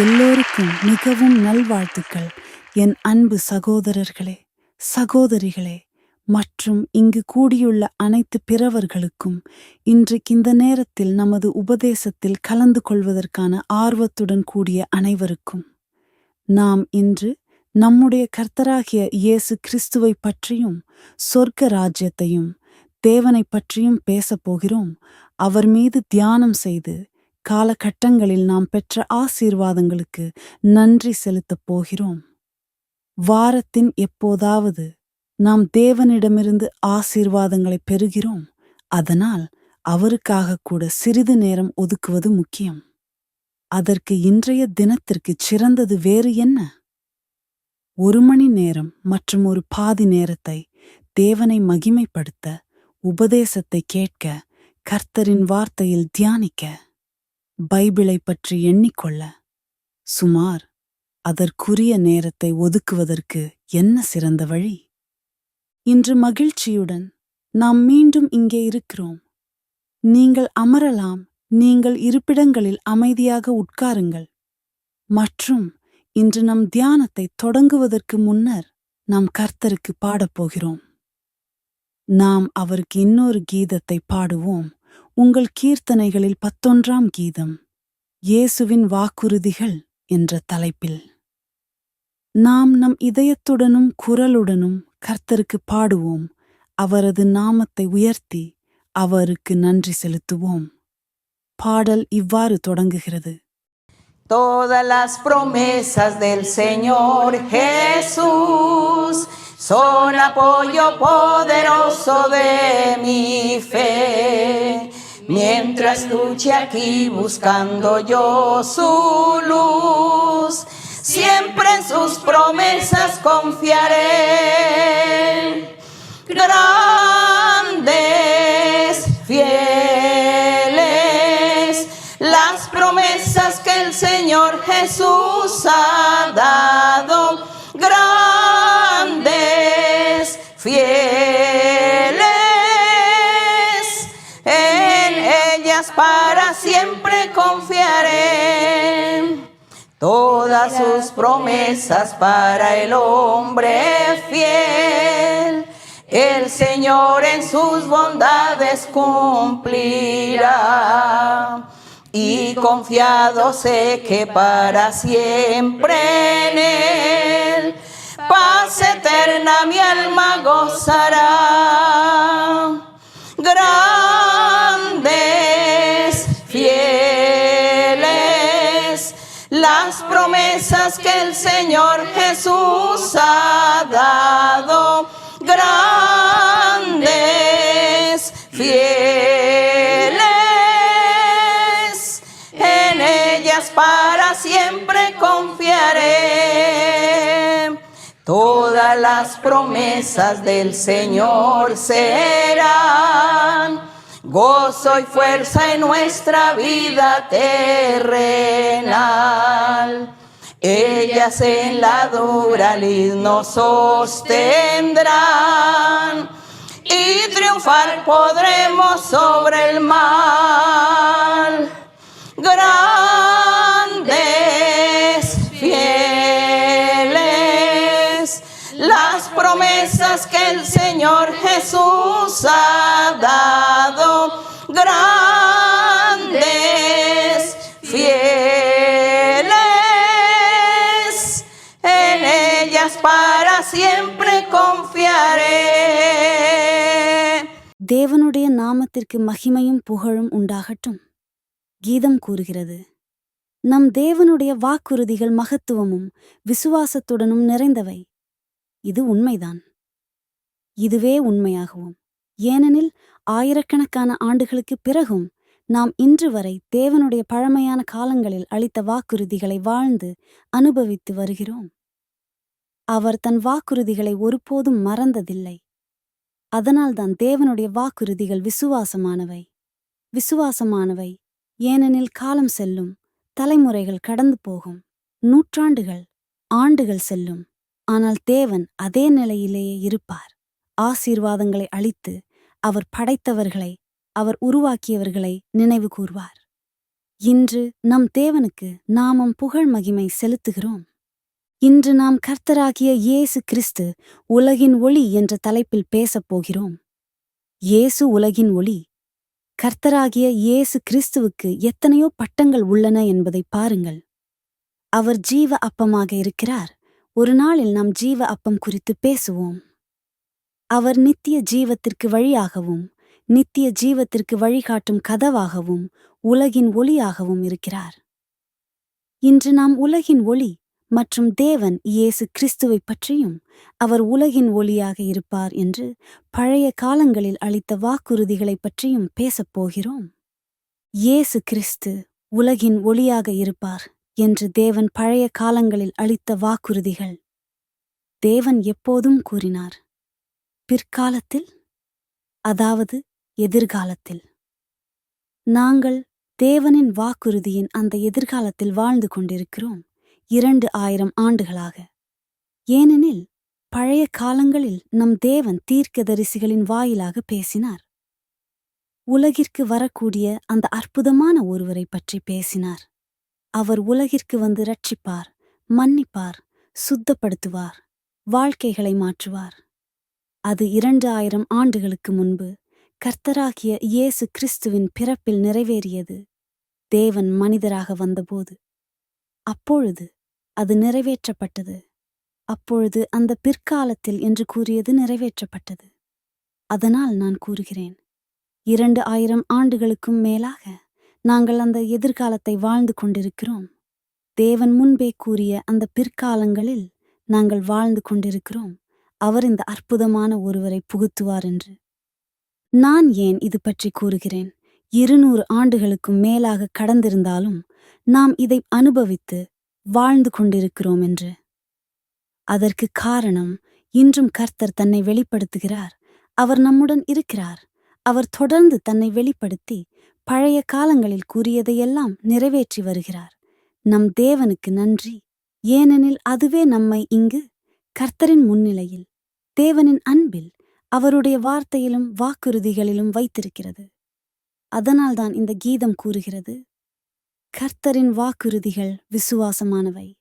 எல்லோருக்கும் மிகவும் நல்வாழ்த்துக்கள். என் அன்பு சகோதரர்களே, சகோதரிகளே மற்றும் இங்கு கூடியுள்ள அனைத்து பிறவர்களுக்கும் இன்றைக்கு இந்த நேரத்தில் நமது உபதேசத்தில் கலந்து கொள்வதற்கான ஆர்வத்துடன் கூடிய அனைவருக்கும் நாம் இன்று நம்முடைய கர்த்தராகிய இயேசு கிறிஸ்துவை பற்றியும் சொர்க்க ராஜ்யத்தையும் தேவனை பற்றியும் பேசப் போகிறோம். அவர் மீது தியானம் செய்து காலகட்டங்களில் நாம் பெற்ற ஆசீர்வாதங்களுக்கு நன்றி செலுத்தப் போகிறோம். வாரத்தின் எப்போதாவது நாம் தேவனிடமிருந்து ஆசீர்வாதங்களை பெறுகிறோம். அதனால் அவருக்காக கூட சிறிது நேரம் ஒதுக்குவது முக்கியம். அதற்கு இன்றைய தினத்திற்கு சிறந்தது வேறு என்ன? 1 மணி நேரம் மற்றும் ஒரு பாதி நேரத்தை தேவனை மகிமைப்படுத்த, உபதேசத்தை கேட்க, கர்த்தரின் வார்த்தையில் தியானிக்க, பைபிளை பற்றி எண்ணிக்கொள்ள, சுமார் அதற்குரிய நேரத்தை ஒதுக்குவதற்கு என்ன சிறந்த வழி? இன்று மகிழ்ச்சியுடன் நாம் மீண்டும் இங்கே இருக்கிறோம். நீங்கள் அமரலாம். நீங்கள் இருப்பிடங்களில் அமைதியாக உட்காருங்கள். மற்றும் இன்று நம் தியானத்தை தொடங்குவதற்கு முன்னர் நாம் கர்த்தருக்கு பாடப்போகிறோம். நாம் அவருக்கு இன்னொரு கீதத்தை பாடுவோம். உங்கள் கீர்த்தனைகளில் 11ஆம் கீதம், இயேசுவின் வாக்குறுதிகள் என்ற தலைப்பில். நாம் நம் இதயத்துடனும் குரலுடனும் கர்த்தருக்கு பாடுவோம். அவரது நாமத்தை உயர்த்தி அவருக்கு நன்றி செலுத்துவோம். பாடல் இவ்வாறு தொடங்குகிறது. Todas las promesas del Señor Jesús son apoyo poderoso de mi fe. Mientras luche aquí buscando yo su luz, siempre en sus promesas confiaré. Grandes, fieles, las promesas que el Señor Jesús ha dado. Grandes, fieles, en ellas para siempre confiaré. Todas sus promesas para el hombre fiel, el Señor en sus bondades cumplirá. Y confiado sé que para siempre en Él paz eterna mi alma gozará. Grandes, fieles, las promesas que el Señor Jesús ha dado. Grandes, fieles, en ellas para siempre confiaré. Todas las promesas del Señor serán gozo y fuerza en nuestra vida terrenal. Ellas en la dura lid nos sostendrán y triunfar podremos sobre el mal. Grandes, fieles, las promesas que el Señor Jesús ha dado. Grandes, fieles, en ellas para siempre confiaré. தேவனுடைய நாமத்திற்கு மகிமையும் புகழும் உண்டாகட்டும். கீதம் கூறுகிறது, நம் தேவனுடைய வாக்குறுதிகள் மகத்துவமும் விசுவாசத்துடனும் நிறைந்தவை. இது உண்மைதான். இதுவே உண்மையாகவும், ஏனெனில் ஆயிரக்கணக்கான ஆண்டுகளுக்கு பிறகும் நாம் இன்று வரை தேவனுடைய பழமையான காலங்களில் அளித்த வாக்குறுதிகளை வாழ்ந்து அனுபவித்து வருகிறோம். அவர் தன் வாக்குறுதிகளை ஒருபோதும் மறந்ததில்லை. அதனால்தான் தேவனுடைய வாக்குறுதிகள் விசுவாசமானவை, ஏனெனில் காலம் செல்லும், தலைமுறைகள் கடந்து போகும், நூற்றாண்டுகள், ஆண்டுகள் செல்லும், ஆனால் தேவன் அதே நிலையிலேயே இருப்பார். ஆசீர்வாதங்களை அளித்து அவர் படைத்தவர்களை, அவர் உருவாக்கியவர்களை நினைவு கூர்வார். இன்று நம் தேவனுக்கு நாமம் புகழ் மகிமை செலுத்துகிறோம். இன்று நாம் கர்த்தராகிய இயேசு கிறிஸ்து உலகின் ஒளி என்ற தலைப்பில் பேசப் போகிறோம். இயேசு உலகின் ஒளி. கர்த்தராகிய இயேசு கிறிஸ்துவுக்கு எத்தனையோ பட்டங்கள் உள்ளன என்பதை பாருங்கள். அவர் ஜீவ அப்பமாக இருக்கிறார். ஒரு நாளில் நாம் ஜீவ அப்பம் குறித்து பேசுவோம். அவர் நித்திய ஜீவத்திற்கு வழியாகவும் நித்திய ஜீவத்திற்கு வழிகாட்டும் கதவாகவும் உலகின் ஒளியாகவும் இருக்கிறார். இன்று நாம் உலகின் ஒளி மற்றும் தேவன் இயேசு கிறிஸ்துவைப் பற்றியும் அவர் உலகின் ஒளியாக இருப்பார் என்று பழைய காலங்களில் அளித்த வாக்குறுதிகளைப் பற்றியும் பேசப் போகிறோம். இயேசு கிறிஸ்து உலகின் ஒளியாக இருப்பார் என்று தேவன் பழைய காலங்களில் அளித்த வாக்குறுதிகள். தேவன் எப்போதும் கூறினார். பிற்காலத்தில், அதாவது எதிர்காலத்தில். நாங்கள் தேவனின் வாக்குறுதியின் அந்த எதிர்காலத்தில் வாழ்ந்து கொண்டிருக்கிறோம் 2000 ஆண்டுகளாக. ஏனெனில் பழைய காலங்களில் நம் தேவன் தீர்க்கதரிசிகளின் வாயிலாக பேசினார். உலகிற்கு வரக்கூடிய அந்த அற்புதமான ஒருவரை பற்றி பேசினார். அவர் உலகிற்கு வந்து ரட்சிப்பார், மன்னிப்பார், சுத்தப்படுத்துவார், வாழ்க்கைகளை மாற்றுவார். அது 2000 ஆண்டுகளுக்கு முன்பு கர்த்தராகிய இயேசு கிறிஸ்துவின் பிறப்பில் நிறைவேறியது. தேவன் மனிதராக வந்தபோது அப்பொழுது அது நிறைவேற்றப்பட்டது. அப்பொழுது அந்த பிற்காலத்தில் என்று கூறியது நிறைவேற்றப்பட்டது. அதனால் நான் கூறுகிறேன், 2000 ஆண்டுகளுக்கும் மேலாக நாங்கள் அந்த எதிர்காலத்தை வாழ்ந்து கொண்டிருக்கிறோம். தேவன் முன்பே கூறிய அந்த பிற்காலங்களில் நாங்கள் வாழ்ந்து கொண்டிருக்கிறோம். அவர் இந்த அற்புதமான ஒருவரை புகுத்துவார் என்று. நான் ஏன் இது பற்றி கூறுகிறேன்? 200 ஆண்டுகளுக்கும் மேலாக கடந்திருந்தாலும் நாம் இதை அனுபவித்து வாழ்ந்து கொண்டிருக்கிறோம் என்று. அதற்கு காரணம், இன்றும் கர்த்தர் தன்னை வெளிப்படுத்துகிறார். அவர் நம்முடன் இருக்கிறார். அவர் தொடர்ந்து தன்னை வெளிப்படுத்தி பழைய காலங்களில் கூறியதையெல்லாம் நிறைவேற்றி வருகிறார். நம் தேவனுக்கு நன்றி. ஏனெனில் அதுவே நம்மை இங்கு கர்த்தரின் முன்னிலையில் தேவனின் அன்பில் அவருடைய வார்த்தையிலும் வாக்குறுதிகளிலும் வைத்திருக்கிறது. அதனால்தான் இந்த கீதம் கூறுகிறது, கர்த்தரின் வாக்குறுதிகள் விசுவாசமானவை.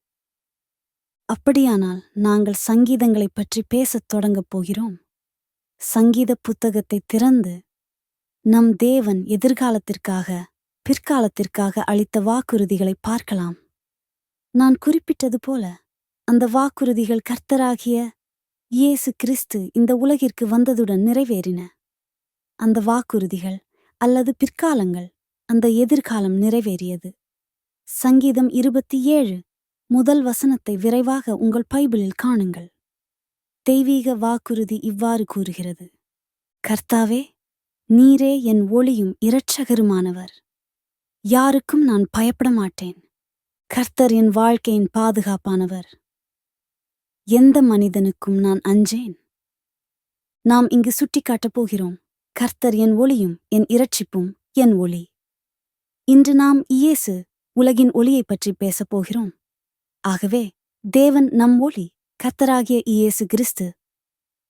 அப்படியானால் நாங்கள் சங்கீதங்களைப் பற்றி பேசத் தொடங்கப் போகிறோம். சங்கீத புத்தகத்தை திறந்து நம் தேவன் எதிர்காலத்திற்காக பிற்காலத்திற்காக அளித்த வாக்குறுதிகளை பார்க்கலாம். நான் குறிப்பிட்டது போல அந்த வாக்குறுதிகள் கர்த்தராகிய இயேசு கிறிஸ்து இந்த உலகிற்கு வந்ததுடன் நிறைவேறின. அந்த வாக்குறுதிகள் அல்லது பிற்காலங்கள், அந்த எதிர்காலம் நிறைவேறியது. சங்கீதம் 27 முதல் வசனத்தை விரைவாக உங்கள் பைபிளில் காணுங்கள். தெய்வீக வாக்குறுதி இவ்வாறு கூறுகிறது, கர்த்தாவே, நீரே என் ஒளியும் இரட்சகருமானவர். யாருக்கும் நான் பயப்பட மாட்டேன். கர்த்தர் என் வாழ்க்கையின் பாதுகாப்பானவர். எந்த மனிதனுக்கும் நான் அஞ்சேன். நாம் இங்கு சுட்டிக்காட்டப் போகிறோம், கர்த்தர் என் ஒளியும் என் இரட்சிப்பும் என் ஒளி. இன்று நாம் இயேசு உலகின் ஒளியைப் பற்றி பேசப் போகிறோம். ஆகவே தேவன் நம் ஒளி, கர்த்தராகிய இயேசு கிறிஸ்து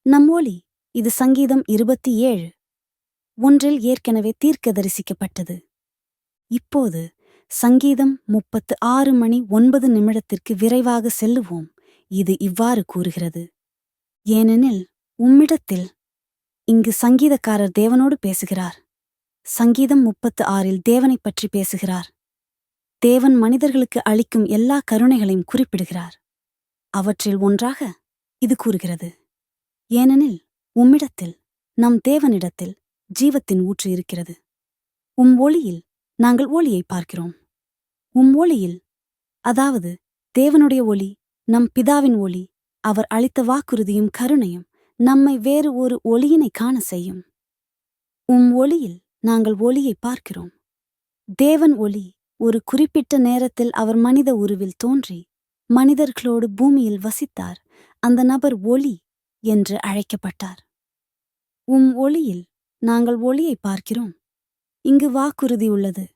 நம் ஒளி. இது சங்கீதம் 27 1 ஏற்கனவே தீர்க்கதரிசிக்கப்பட்டது. இப்போது சங்கீதம் 36:09 விரைவாக செல்லுவோம். இது இவ்வாறு கூறுகிறது, ஏனெனில் உம்மிடத்தில். இங்கு சங்கீதக்காரர் தேவனோடு பேசுகிறார். சங்கீதம் 36 தேவனைப் பற்றி பேசுகிறார். தேவன் மனிதர்களுக்கு அளிக்கும் எல்லா கருணைகளையும் குறிப்பிடுகிறார். அவற்றில் ஒன்றாக இது கூறுகிறது, ஏனெனில் உம்மிடத்தில், நம் தேவனிடத்தில் ஜீவத்தின் ஊற்று இருக்கிறது. உம் ஒளியில் நாங்கள் ஒளியை பார்க்கிறோம். உம் ஒளியில், அதாவது தேவனுடைய ஒளி, நம் பிதாவின் ஒளி, அவர் அளித்த வாக்குறுதியும் கருணையும் நம்மை வேறு ஒரு ஒளியினை காண செய்யும். உம் ஒளியில் நாங்கள் ஒளியை பார்க்கிறோம். தேவன் ஒளி. ஒரு குறிப்பிட்ட நேரத்தில் அவர் மனித உருவில் தோன்றி மனிதர்களோடு பூமியில் வசித்தார். அந்த நபர் ஒளி என்று அழைக்கப்பட்டார். உம் ஒளியில் நாங்கள் ஒளியை பார்க்கிறோம். இங்கு வாக்குறுதி உள்ளது.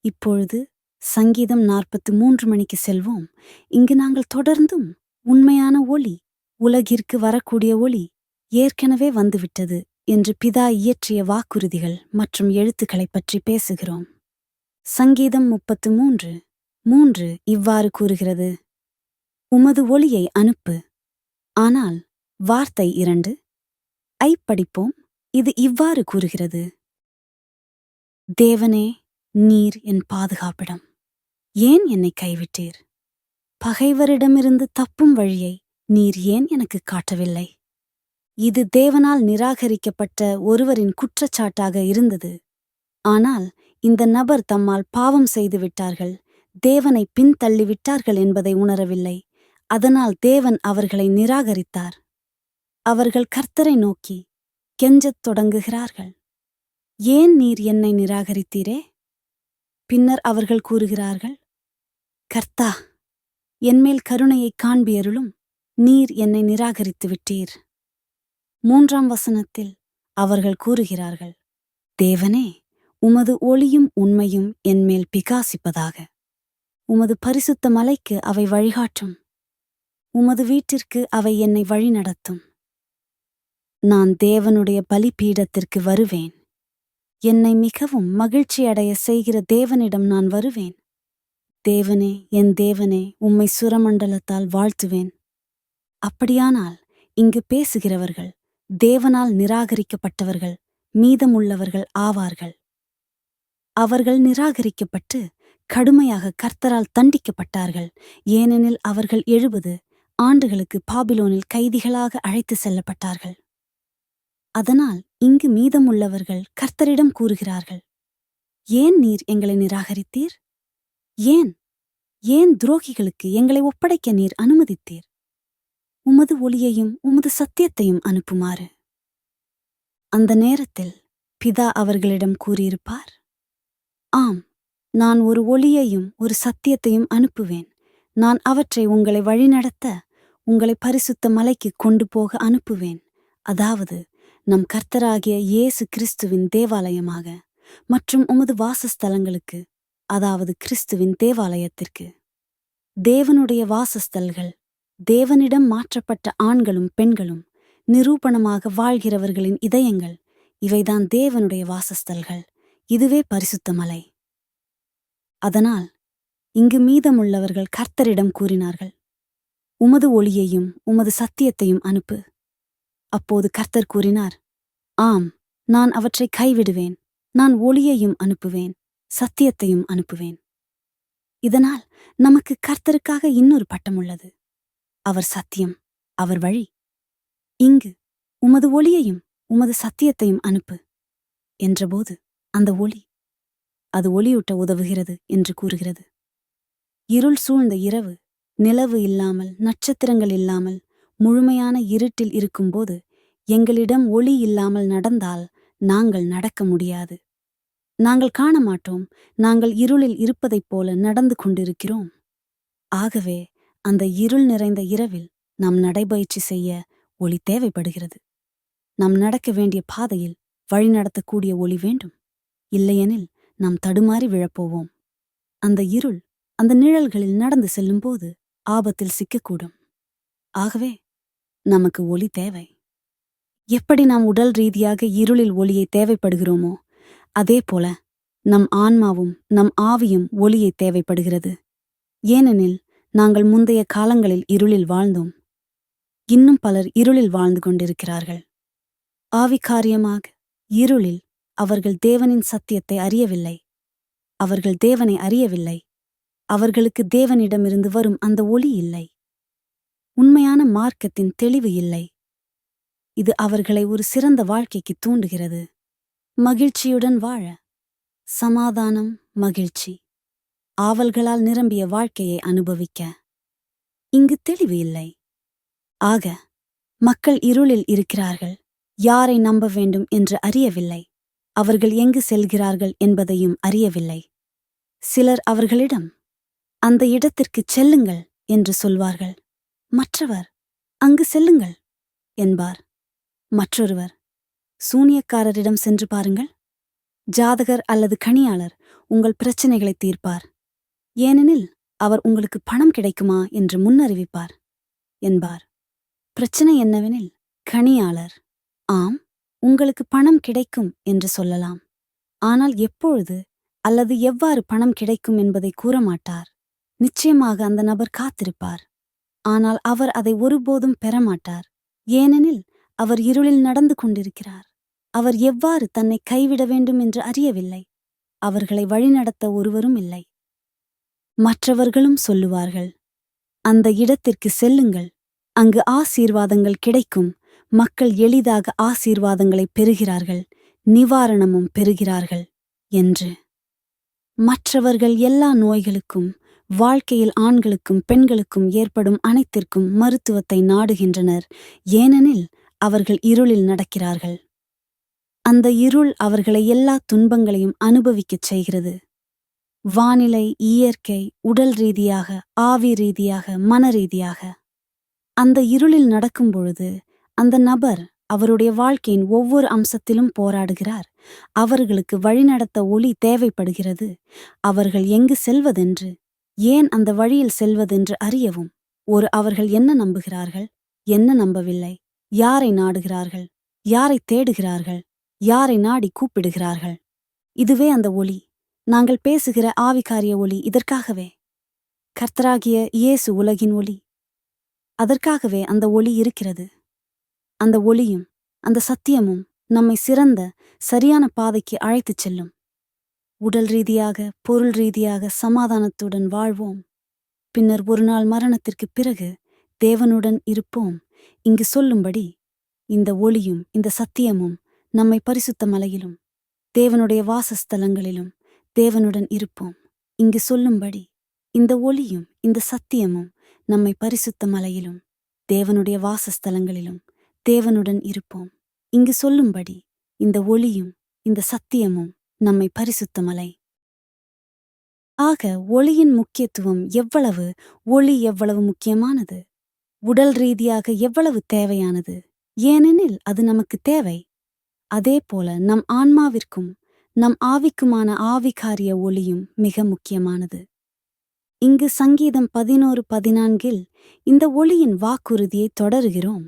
இப்பொழுது சங்கீதம் 43 செல்வோம். இங்கு நாங்கள் தொடர்ந்தும் உண்மையான ஒளி, உலகிற்கு வரக்கூடிய ஒளி ஏற்கனவே வந்துவிட்டது என்று பிதா இயற்றிய வாக்குறுதிகள் மற்றும் எழுத்துக்களைப் பற்றி பேசுகிறோம். சங்கீதம் 33:3 இவ்வாறு கூறுகிறது: உமது ஒளியை அனுப்பு. ஆனால் வார்த்தை 2 படிப்போம். இது இவ்வாறு கூறுகிறது: தேவனே, நீர் என் பாதுகாப்பிடம். ஏன் என்னை கைவிட்டீர்? பகைவரிடமிருந்து தப்பும் வழியை நீர் ஏன் எனக்கு காட்டவில்லை? இது தேவனால் நிராகரிக்கப்பட்ட ஒருவரின் குற்றச்சாட்டாக இருந்தது. ஆனால் இந்த நபர் தம்மால் பாவம் செய்து விட்டார்கள், தேவனை பின்தள்ளிவிட்டார்கள் என்பதை உணரவில்லை. அதனால் தேவன் அவர்களை நிராகரித்தார். அவர்கள் கர்த்தரை நோக்கி கெஞ்சத் தொடங்குகிறார்கள். ஏன் நீர் என்னை நிராகரித்தீரே? பின்னர் அவர்கள் கூறுகிறார்கள், கர்த்தா, என்மேல் கருணையைக் காண்பியருளும், நீர் என்னை நிராகரித்து விட்டீர். 3ஆம் வசனத்தில் அவர்கள் கூறுகிறார்கள், தேவனே, உமது ஒளியும் உண்மையும் என்மேல் பிரகாசிப்பதாக. உமது பரிசுத்த மலைக்கு அவை வழிகாட்டும். உமது வீட்டிற்கு அவை என்னை வழிநடத்தும். நான் தேவனுடைய பலிபீடத்திற்கு வருவேன். என்னை மிகவும் மகிழ்ச்சியடைய செய்கிற தேவனிடம் நான் வருவேன். தேவனே, என் தேவனே, உம்மை சுரமண்டலத்தால் வாழ்த்துவேன். அப்படியானால் இங்கு பேசுகிறவர்கள் தேவனால் நிராகரிக்கப்பட்டவர்கள், மீதமுள்ளவர்கள் ஆவார்கள். அவர்கள் நிராகரிக்கப்பட்டு கடுமையாக கர்த்தரால் தண்டிக்கப்பட்டார்கள். ஏனெனில் அவர்கள் 70 ஆண்டுகளுக்கு பாபிலோனில் கைதிகளாக அழைத்து செல்லப்பட்டார்கள். அதனால் இங்கு மீதமுள்ளவர்கள் கர்த்தரிடம் கூறுகிறார்கள், ஏன் நீர் எங்களை நிராகரித்தீர்? ஏன் துரோகிகளுக்கு எங்களை ஒப்படைக்க நீர் அனுமதித்தீர்? உமது ஒளியையும் உமது சத்தியத்தையும் அனுப்புமாறு. அந்த நேரத்தில் பிதா அவர்களிடம் கூறியிருப்பார், ஆம், நான் ஒரு ஒளியையும் ஒரு சத்தியத்தையும் அனுப்புவேன். நான் அவற்றை உங்களை வழிநடத்த, உங்களை பரிசுத்த மலைக்கு கொண்டு போக அனுப்புவேன். அதாவது நம் கர்த்தராகிய இயேசு கிறிஸ்துவின் தேவாலயமாக மற்றும் உமது வாசஸ்தலங்களுக்கு, அதாவது கிறிஸ்துவின் தேவாலயத்திற்கு. தேவனுடைய வாசஸ்தல்கள், தேவனிடம் மாற்றப்பட்ட ஆண்களும் பெண்களும் நிரூபணமாக வாழ்கிறவர்களின் இதயங்கள், இவைதான் தேவனுடைய வாசஸ்தல்கள். இதுவே பரிசுத்த மலை. அதனால் இங்கு மீதமுள்ளவர்கள் கர்த்தரிடம் கூறினார்கள், உமது ஒளியையும் உமது சத்தியத்தையும் அனுப்பு. அப்போது கர்த்தர் கூறினார், ஆம், நான் அவற்றை கைவிடுவேன். நான் ஒளியையும் அனுப்புவேன், சத்தியத்தையும் அனுப்புவேன். இதனால் நமக்கு கர்த்தருக்காக இன்னொரு பட்டம் உள்ளது. அவர் சத்தியம், அவர் வழி. இங்கு உமது ஒளியையும் உமது சத்தியத்தையும் அனுப்பு என்றபோது அந்த ஒளி, அது ஒளியூட்ட உதவுகிறது என்று கூறுகிறது. இருள் சூழ்ந்த இரவு, நிலவு இல்லாமல், நட்சத்திரங்கள் இல்லாமல், முழுமையான இருட்டில் இருக்கும்போது எங்களிடம் ஒளி இல்லாமல் நடந்தால் நாங்கள் நடக்க முடியாது. நாங்கள் காண மாட்டோம். நாங்கள் இருளில் இருப்பதைப் போல நடந்து கொண்டிருக்கிறோம். ஆகவே அந்த இருள் நிறைந்த இரவில் நாம் நடைபயிற்சி செய்ய ஒளி தேவைப்படுகிறது. நாம் நடக்க வேண்டிய பாதையில் வழிநடத்தக்கூடிய ஒளி வேண்டும். இல்லையெனில் நாம் தடுமாறி விழப்போவோம். அந்த இருள், அந்த நிழல்களில் நடந்து செல்லும்போது ஆபத்தில் சிக்கக்கூடும். ஆகவே நமக்கு ஒளி தேவை. எப்படி நாம் உடல் ரீதியாக இருளில் ஒளியை தேவைப்படுகிறோமோ, அதேபோல நம் ஆன்மாவும் நம் ஆவியும் ஒளியை தேவைப்படுகிறது. ஏனெனில் நாங்கள் முந்தைய காலங்களில் இருளில் வாழ்ந்தோம். இன்னும் பலர் இருளில் வாழ்ந்து கொண்டிருக்கிறார்கள். ஆவிகாரியமாக இருளில் அவர்கள் தேவனின் சத்தியத்தை அறியவில்லை. அவர்கள் தேவனை அறியவில்லை. அவர்களுக்கு தேவனிடமிருந்து வரும் அந்த ஒளி இல்லை. உண்மையான மார்க்கத்தின் தெளிவு இல்லை. இது அவர்களை ஒரு சிறந்த வாழ்க்கைக்கு தூண்டுகிறது. மகிழ்ச்சியுடன் வாழ, சமாதானம், மகிழ்ச்சி, ஆவல்களால் நிரம்பிய வாழ்க்கையை அனுபவிக்க இங்கு தெளிவு இல்லை. ஆக மக்கள் இருளில் இருக்கிறார்கள். யாரை நம்ப வேண்டும் என்று அறியவில்லை. அவர்கள் எங்கு செல்கிறார்கள் என்பதையும் அறியவில்லை. சிலர் அவர்களிடம் அந்த இடத்திற்குச் செல்லுங்கள் என்று சொல்வார்கள். மற்றவர் அங்கு செல்லுங்கள் என்பார். மற்றொருவர் சூனியக்காரரிடம் சென்று பாருங்கள். ஜாதகர் அல்லது கணியாளர் உங்கள் பிரச்சனைகளை தீர்ப்பார். ஏனெனில் அவர் உங்களுக்கு பணம் கிடைக்குமா என்று முன்னறிவிப்பார் என்பார். பிரச்சனை என்னவெனில், கணியாளர் ஆம், உங்களுக்கு பணம் கிடைக்கும் என்று சொல்லலாம். ஆனால் எப்பொழுது, அல்லது எவ்வாறு பணம் கிடைக்கும் என்பதை கூறமாட்டார். நிச்சயமாக அந்த நபர் காத்திருப்பார். ஆனால் அவர் அதை ஒருபோதும் பெறமாட்டார். ஏனெனில் அவர் இருளில் நடந்து கொண்டிருக்கிறார். அவர் எவ்வாறு தன்னை கைவிட வேண்டும் என்று அறியவில்லை. அவர்களை வழிநடத்த ஒருவரும் இல்லை. மற்றவர்களும் சொல்லுவார்கள், அந்த இடத்திற்கு செல்லுங்கள், அங்கு ஆசீர்வாதங்கள் கிடைக்கும். மக்கள் எளிதாக ஆசீர்வாதங்களை பெறுகிறார்கள், நிவாரணமும் பெறுகிறார்கள் என்று. மற்றவர்கள் எல்லா நோய்களுக்கும், வாழ்க்கையில் ஆண்களுக்கும் பெண்களுக்கும் ஏற்படும் அனைத்திற்கும் மருத்துவத்தை நாடுகின்றனர். ஏனெனில் அவர்கள் இருளில் நடக்கிறார்கள். அந்த இருள் அவர்களை எல்லா துன்பங்களையும் அனுபவிக்கச் செய்கிறது. வானிலை, இயற்கை, உடல் ரீதியாக, ஆவி ரீதியாக, மன ரீதியாக. அந்த இருளில் நடக்கும் பொழுது அந்த நபர் அவருடைய வாழ்க்கையின் ஒவ்வொரு அம்சத்திலும் போராடுகிறார். அவர்களுக்கு வழிநடத்த ஒளி தேவைப்படுகிறது. அவர்கள் எங்கு செல்வதென்று, ஏன் அந்த வழியில் செல்வதென்று அறியவும். அவர்கள் என்ன நம்புகிறார்கள், என்ன நம்பவில்லை, யாரை நாடுகிறார்கள், யாரை தேடுகிறார்கள், யாரை நாடி கூப்பிடுகிறார்கள். இதுவே அந்த ஒளி. நாங்கள் பேசுகிற ஆவிகாரிய ஒளி இதற்காகவே. கர்த்தராகிய இயேசு உலகின் ஒளி. அதற்காகவே அந்த ஒளி இருக்கிறது. அந்த ஒளியும் அந்த சத்தியமும் நம்மை சிறந்த, சரியான பாதைக்கு அழைத்துச் செல்லும். உடல் ரீதியாக, பொருள் ரீதியாக சமாதானத்துடன் வாழ்வோம். பின்னர் ஒரு நாள் மரணத்திற்குப் பிறகு தேவனுடன் இருப்போம். இங்கு சொல்லும்படி இந்த ஒளியும் இந்த சத்தியமும் நம்மை பரிசுத்த மலையிலும் தேவனுடைய வாசஸ்தலங்களிலும் தேவனுடன் இருப்போம். இங்கு சொல்லும்படி இந்த ஒளியும் இந்த சத்தியமும் நம்மை பரிசுத்த மலையிலும் தேவனுடைய வாசஸ்தலங்களிலும் தேவனுடன் இருப்போம். இங்கு சொல்லும்படி இந்த ஒளியும் இந்த சத்தியமும் நம்மை பரிசுத்த மலை. ஆக ஒளியின் முக்கியத்துவம் எவ்வளவு, ஒளி எவ்வளவு முக்கியமானது, உடல் ரீதியாக எவ்வளவு தேவையானது. ஏனெனில் அது நமக்கு தேவை. அதேபோல நம் ஆன்மாவிற்கும் நம் ஆவிக்குமான ஆவிகாரிய ஒளியும் மிக முக்கியமானது. இங்கு சங்கீதம் 11:14 இந்த ஒளியின் வாக்குறுதியை தொடருகிறோம்.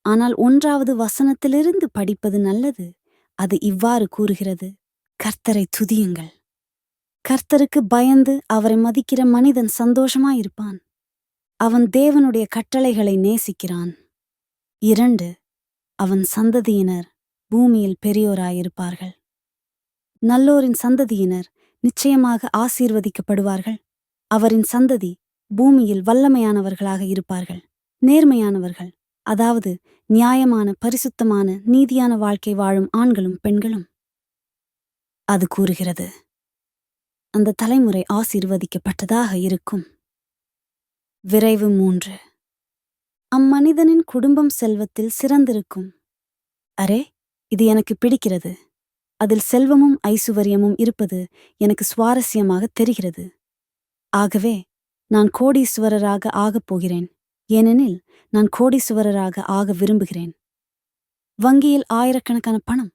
ஆனால் 1வது வசனத்திலிருந்து படிப்பது நல்லது. அது இவ்வாறு கூறுகிறது, கர்த்தரை துதியுங்கள். கர்த்தருக்கு பயந்து அவரை மதிக்கிற மனிதன் சந்தோஷமாயிருப்பான். அவன் தேவனுடைய கட்டளைகளை நேசிக்கிறான். 2 அவன் சந்ததியினர் பூமியில் பெரியோராயிருப்பார்கள். நல்லோரின் சந்ததியினர் நிச்சயமாக ஆசீர்வதிக்கப்படுவார்கள். அவரின் சந்ததி பூமியில் வல்லமையானவர்களாக இருப்பார்கள். நேர்மையானவர்கள், அதாவது நியாயமான, பரிசுத்தமான, நீதியான வாழ்க்கை வாழும் ஆண்களும் பெண்களும். அது கூறுகிறது, அந்த தலைமுறை ஆசீர்வதிக்கப்பட்டதாக இருக்கும். விரைவு 3 அம்மனிதனின் குடும்பம் செல்வத்தில் சிறந்திருக்கும். அரே, இது எனக்கு பிடிக்கிறது. அதில் செல்வமும் ஐசுவரியமும் இருப்பது எனக்கு சுவாரஸ்யமாக தெரிகிறது. ஆகவே நான் கோடீஸ்வரராக ஆகப் போகிறேன். ஏனெனில் நான் கோடீஸ்வரராக ஆக விரும்புகிறேன். வங்கியில் ஆயிரக்கணக்கான பணம்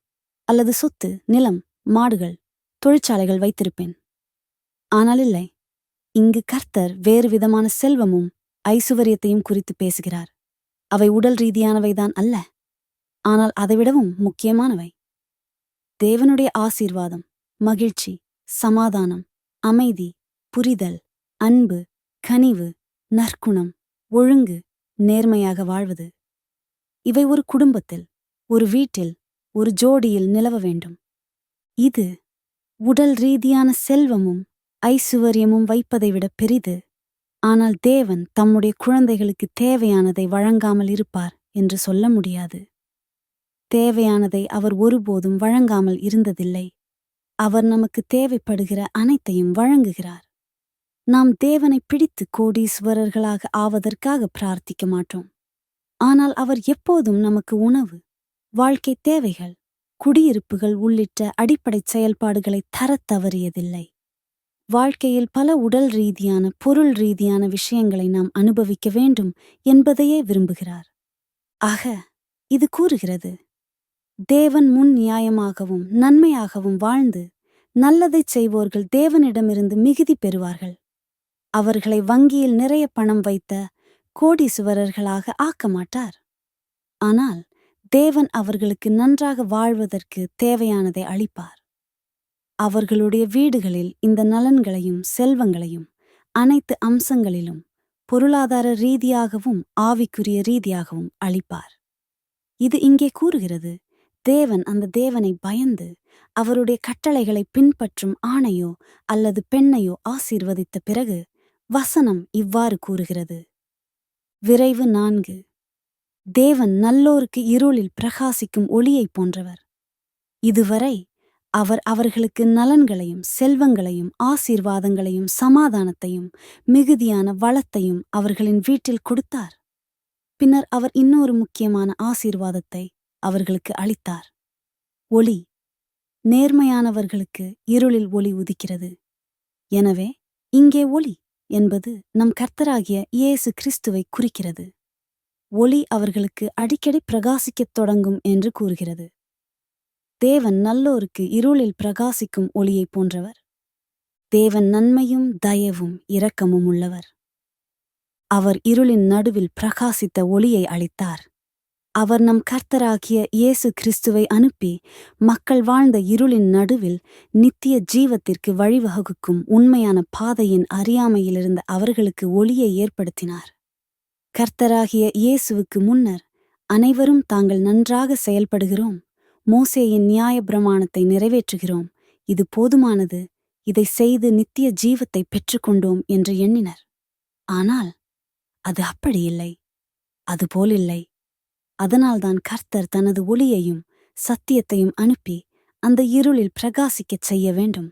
அல்லது சொத்து, நிலம், மாடுகள், தொழிற்சாலைகள் வைத்திருப்பேன். ஆனால் இல்லை, இங்கு கர்த்தர் வேறு விதமான செல்வமும் ஐசுவரியத்தையும் குறித்து பேசுகிறார். அவை உடல் ரீதியானவைதான் அல்ல, ஆனால் அதைவிடவும் முக்கியமானவை. தேவனுடைய ஆசீர்வாதம், மகிழ்ச்சி, சமாதானம், அமைதி, புரிதல், அன்பு, கனிவு, நற்குணம், ஒழுங்கு, நேர்மையாக வாழ்வது. இவை ஒரு குடும்பத்தில், ஒரு வீட்டில், ஒரு ஜோடியில் நிலவ வேண்டும். இது உடல் ரீதியான செல்வமும் ஐசுவரியமும் வைப்பதை விட பெரிது. ஆனால் தேவன் தம்முடைய குழந்தைகளுக்கு தேவையானதை வழங்காமல் இருப்பார் என்று சொல்ல முடியாது. தேவையானதை அவர் ஒருபோதும் வழங்காமல் இருந்ததில்லை. அவர் நமக்கு தேவைப்படுகிற அனைத்தையும் வழங்குகிறார். நாம் தேவனை பிடித்து கோடீஸ்வரர்களாக ஆவதற்காக பிரார்த்திக்க மாட்டோம். ஆனால் அவர் எப்போதும் நமக்கு உணவு, வாழ்க்கை தேவைகள், குடியிருப்புகள் உள்ளிட்ட அடிப்படை செயல்பாடுகளை தரத் தவறியதில்லை. வாழ்க்கையில் பல உடல் ரீதியான, பொருள் ரீதியான விஷயங்களை நாம் அனுபவிக்க வேண்டும் என்பதையே விரும்புகிறார். ஆக இது கூறுகிறது, தேவன் முன் நியாயமாகவும் நன்மையாகவும் வாழ்ந்து நல்லதைச் செய்வோர்கள் தேவனிடமிருந்து மிகுதி பெறுவார்கள். அவர்களை வங்கியில் நிறைய பணம் வைத்த கோடீசுவரர்களாக ஆக்க மாட்டார். ஆனால் தேவன் அவர்களுக்கு நன்றாக வாழ்வதற்கு தேவையானதை அளிப்பார். அவர்களுடைய வீடுகளில் இந்த நலன்களையும் செல்வங்களையும் அனைத்து அம்சங்களிலும் பொருளாதார ரீதியாகவும் ஆவிக்குரிய ரீதியாகவும் அளிப்பார். இது இங்கே கூறுகிறது, தேவன் அந்த தேவனை பயந்து அவருடைய கட்டளைகளை பின்பற்றும் ஆணையோ அல்லது பெண்ணையோ ஆசீர்வதித்த பிறகு வசனம் இவ்வாறு கூறுகிறது. விரைவு 4. தேவன் நல்லோருக்கு இருளில் பிரகாசிக்கும் ஒளியைப் போன்றவர். இதுவரை அவர் அவர்களுக்கு நலன்களையும் செல்வங்களையும் ஆசீர்வாதங்களையும் சமாதானத்தையும் மிகுதியான வளத்தையும் அவர்களின் வீட்டில் கொடுத்தார். பின்னர் அவர் இன்னொரு முக்கியமான ஆசீர்வாதத்தை அவர்களுக்கு அளித்தார். ஒளி. நேர்மையானவர்களுக்கு இருளில் ஒளி உதிக்கிறது. எனவே இங்கே ஒளி என்பது நம் கர்த்தராகிய இயேசு கிறிஸ்துவை குறிக்கிறது. ஒளி அவர்களுக்கு அடிக்கடி பிரகாசிக்கத் தொடங்கும் என்று கூறுகிறது. தேவன் நல்லோருக்கு இருளில் பிரகாசிக்கும் ஒளியைப் போன்றவர். தேவன் நன்மையும் தயவும் இரக்கமும் உள்ளவர். அவர் இருளின் நடுவில் பிரகாசித்த ஒளியை அளித்தார். அவர் நம் கர்த்தராகிய இயேசு கிறிஸ்துவை அனுப்பி மக்கள் வாழ்ந்த இருளின் நடுவில் நித்திய ஜீவத்திற்கு வழிவகுக்கும் உண்மையான பாதையின் அறியாமையிலிருந்த அவர்களுக்கு ஒளியை ஏற்படுத்தினார். கர்த்தராகிய இயேசுவுக்கு முன்னர் அனைவரும் தாங்கள் நன்றாக செயல்படுகிறோம், மோசேயின் நியாயப்பிரமாணத்தை நிறைவேற்றுகிறோம், இது போதுமானது, இதை செய்து நித்திய ஜீவத்தை பெற்றுக்கொண்டோம் என்று எண்ணினர். ஆனால் அது அப்படியில்லை. அதுபோலில்லை. அதனால்தான் கர்த்தர் தனது ஒளியையும் சத்தியத்தையும் அனுப்பி அந்த இருளில் பிரகாசிக்கச் செய்ய வேண்டும்.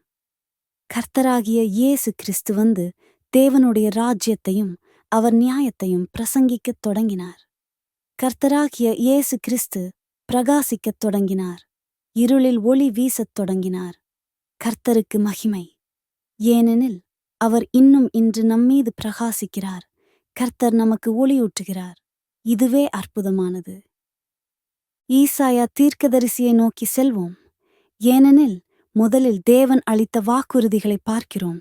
கர்த்தராகிய இயேசு கிறிஸ்து வந்து தேவனுடைய ராஜ்யத்தையும் அவர் நியாயத்தையும் பிரசங்கிக்கத் தொடங்கினார். கர்த்தராகிய இயேசு கிறிஸ்து பிரகாசிக்கத் தொடங்கினார். இருளில் ஒளி வீசத் தொடங்கினார். கர்த்தருக்கு மகிமை. ஏனெனில் அவர் இன்னும் இன்று நம்மீது பிரகாசிக்கிறார். கர்த்தர் நமக்கு ஒளியூட்டுகிறார். இதுவே அற்புதமானது. ஈசாயா தீர்க்கதரிசியை நோக்கி செல்வோம். ஏனெனில் முதலில் தேவன் அளித்த வாக்குறுதிகளை பார்க்கிறோம்.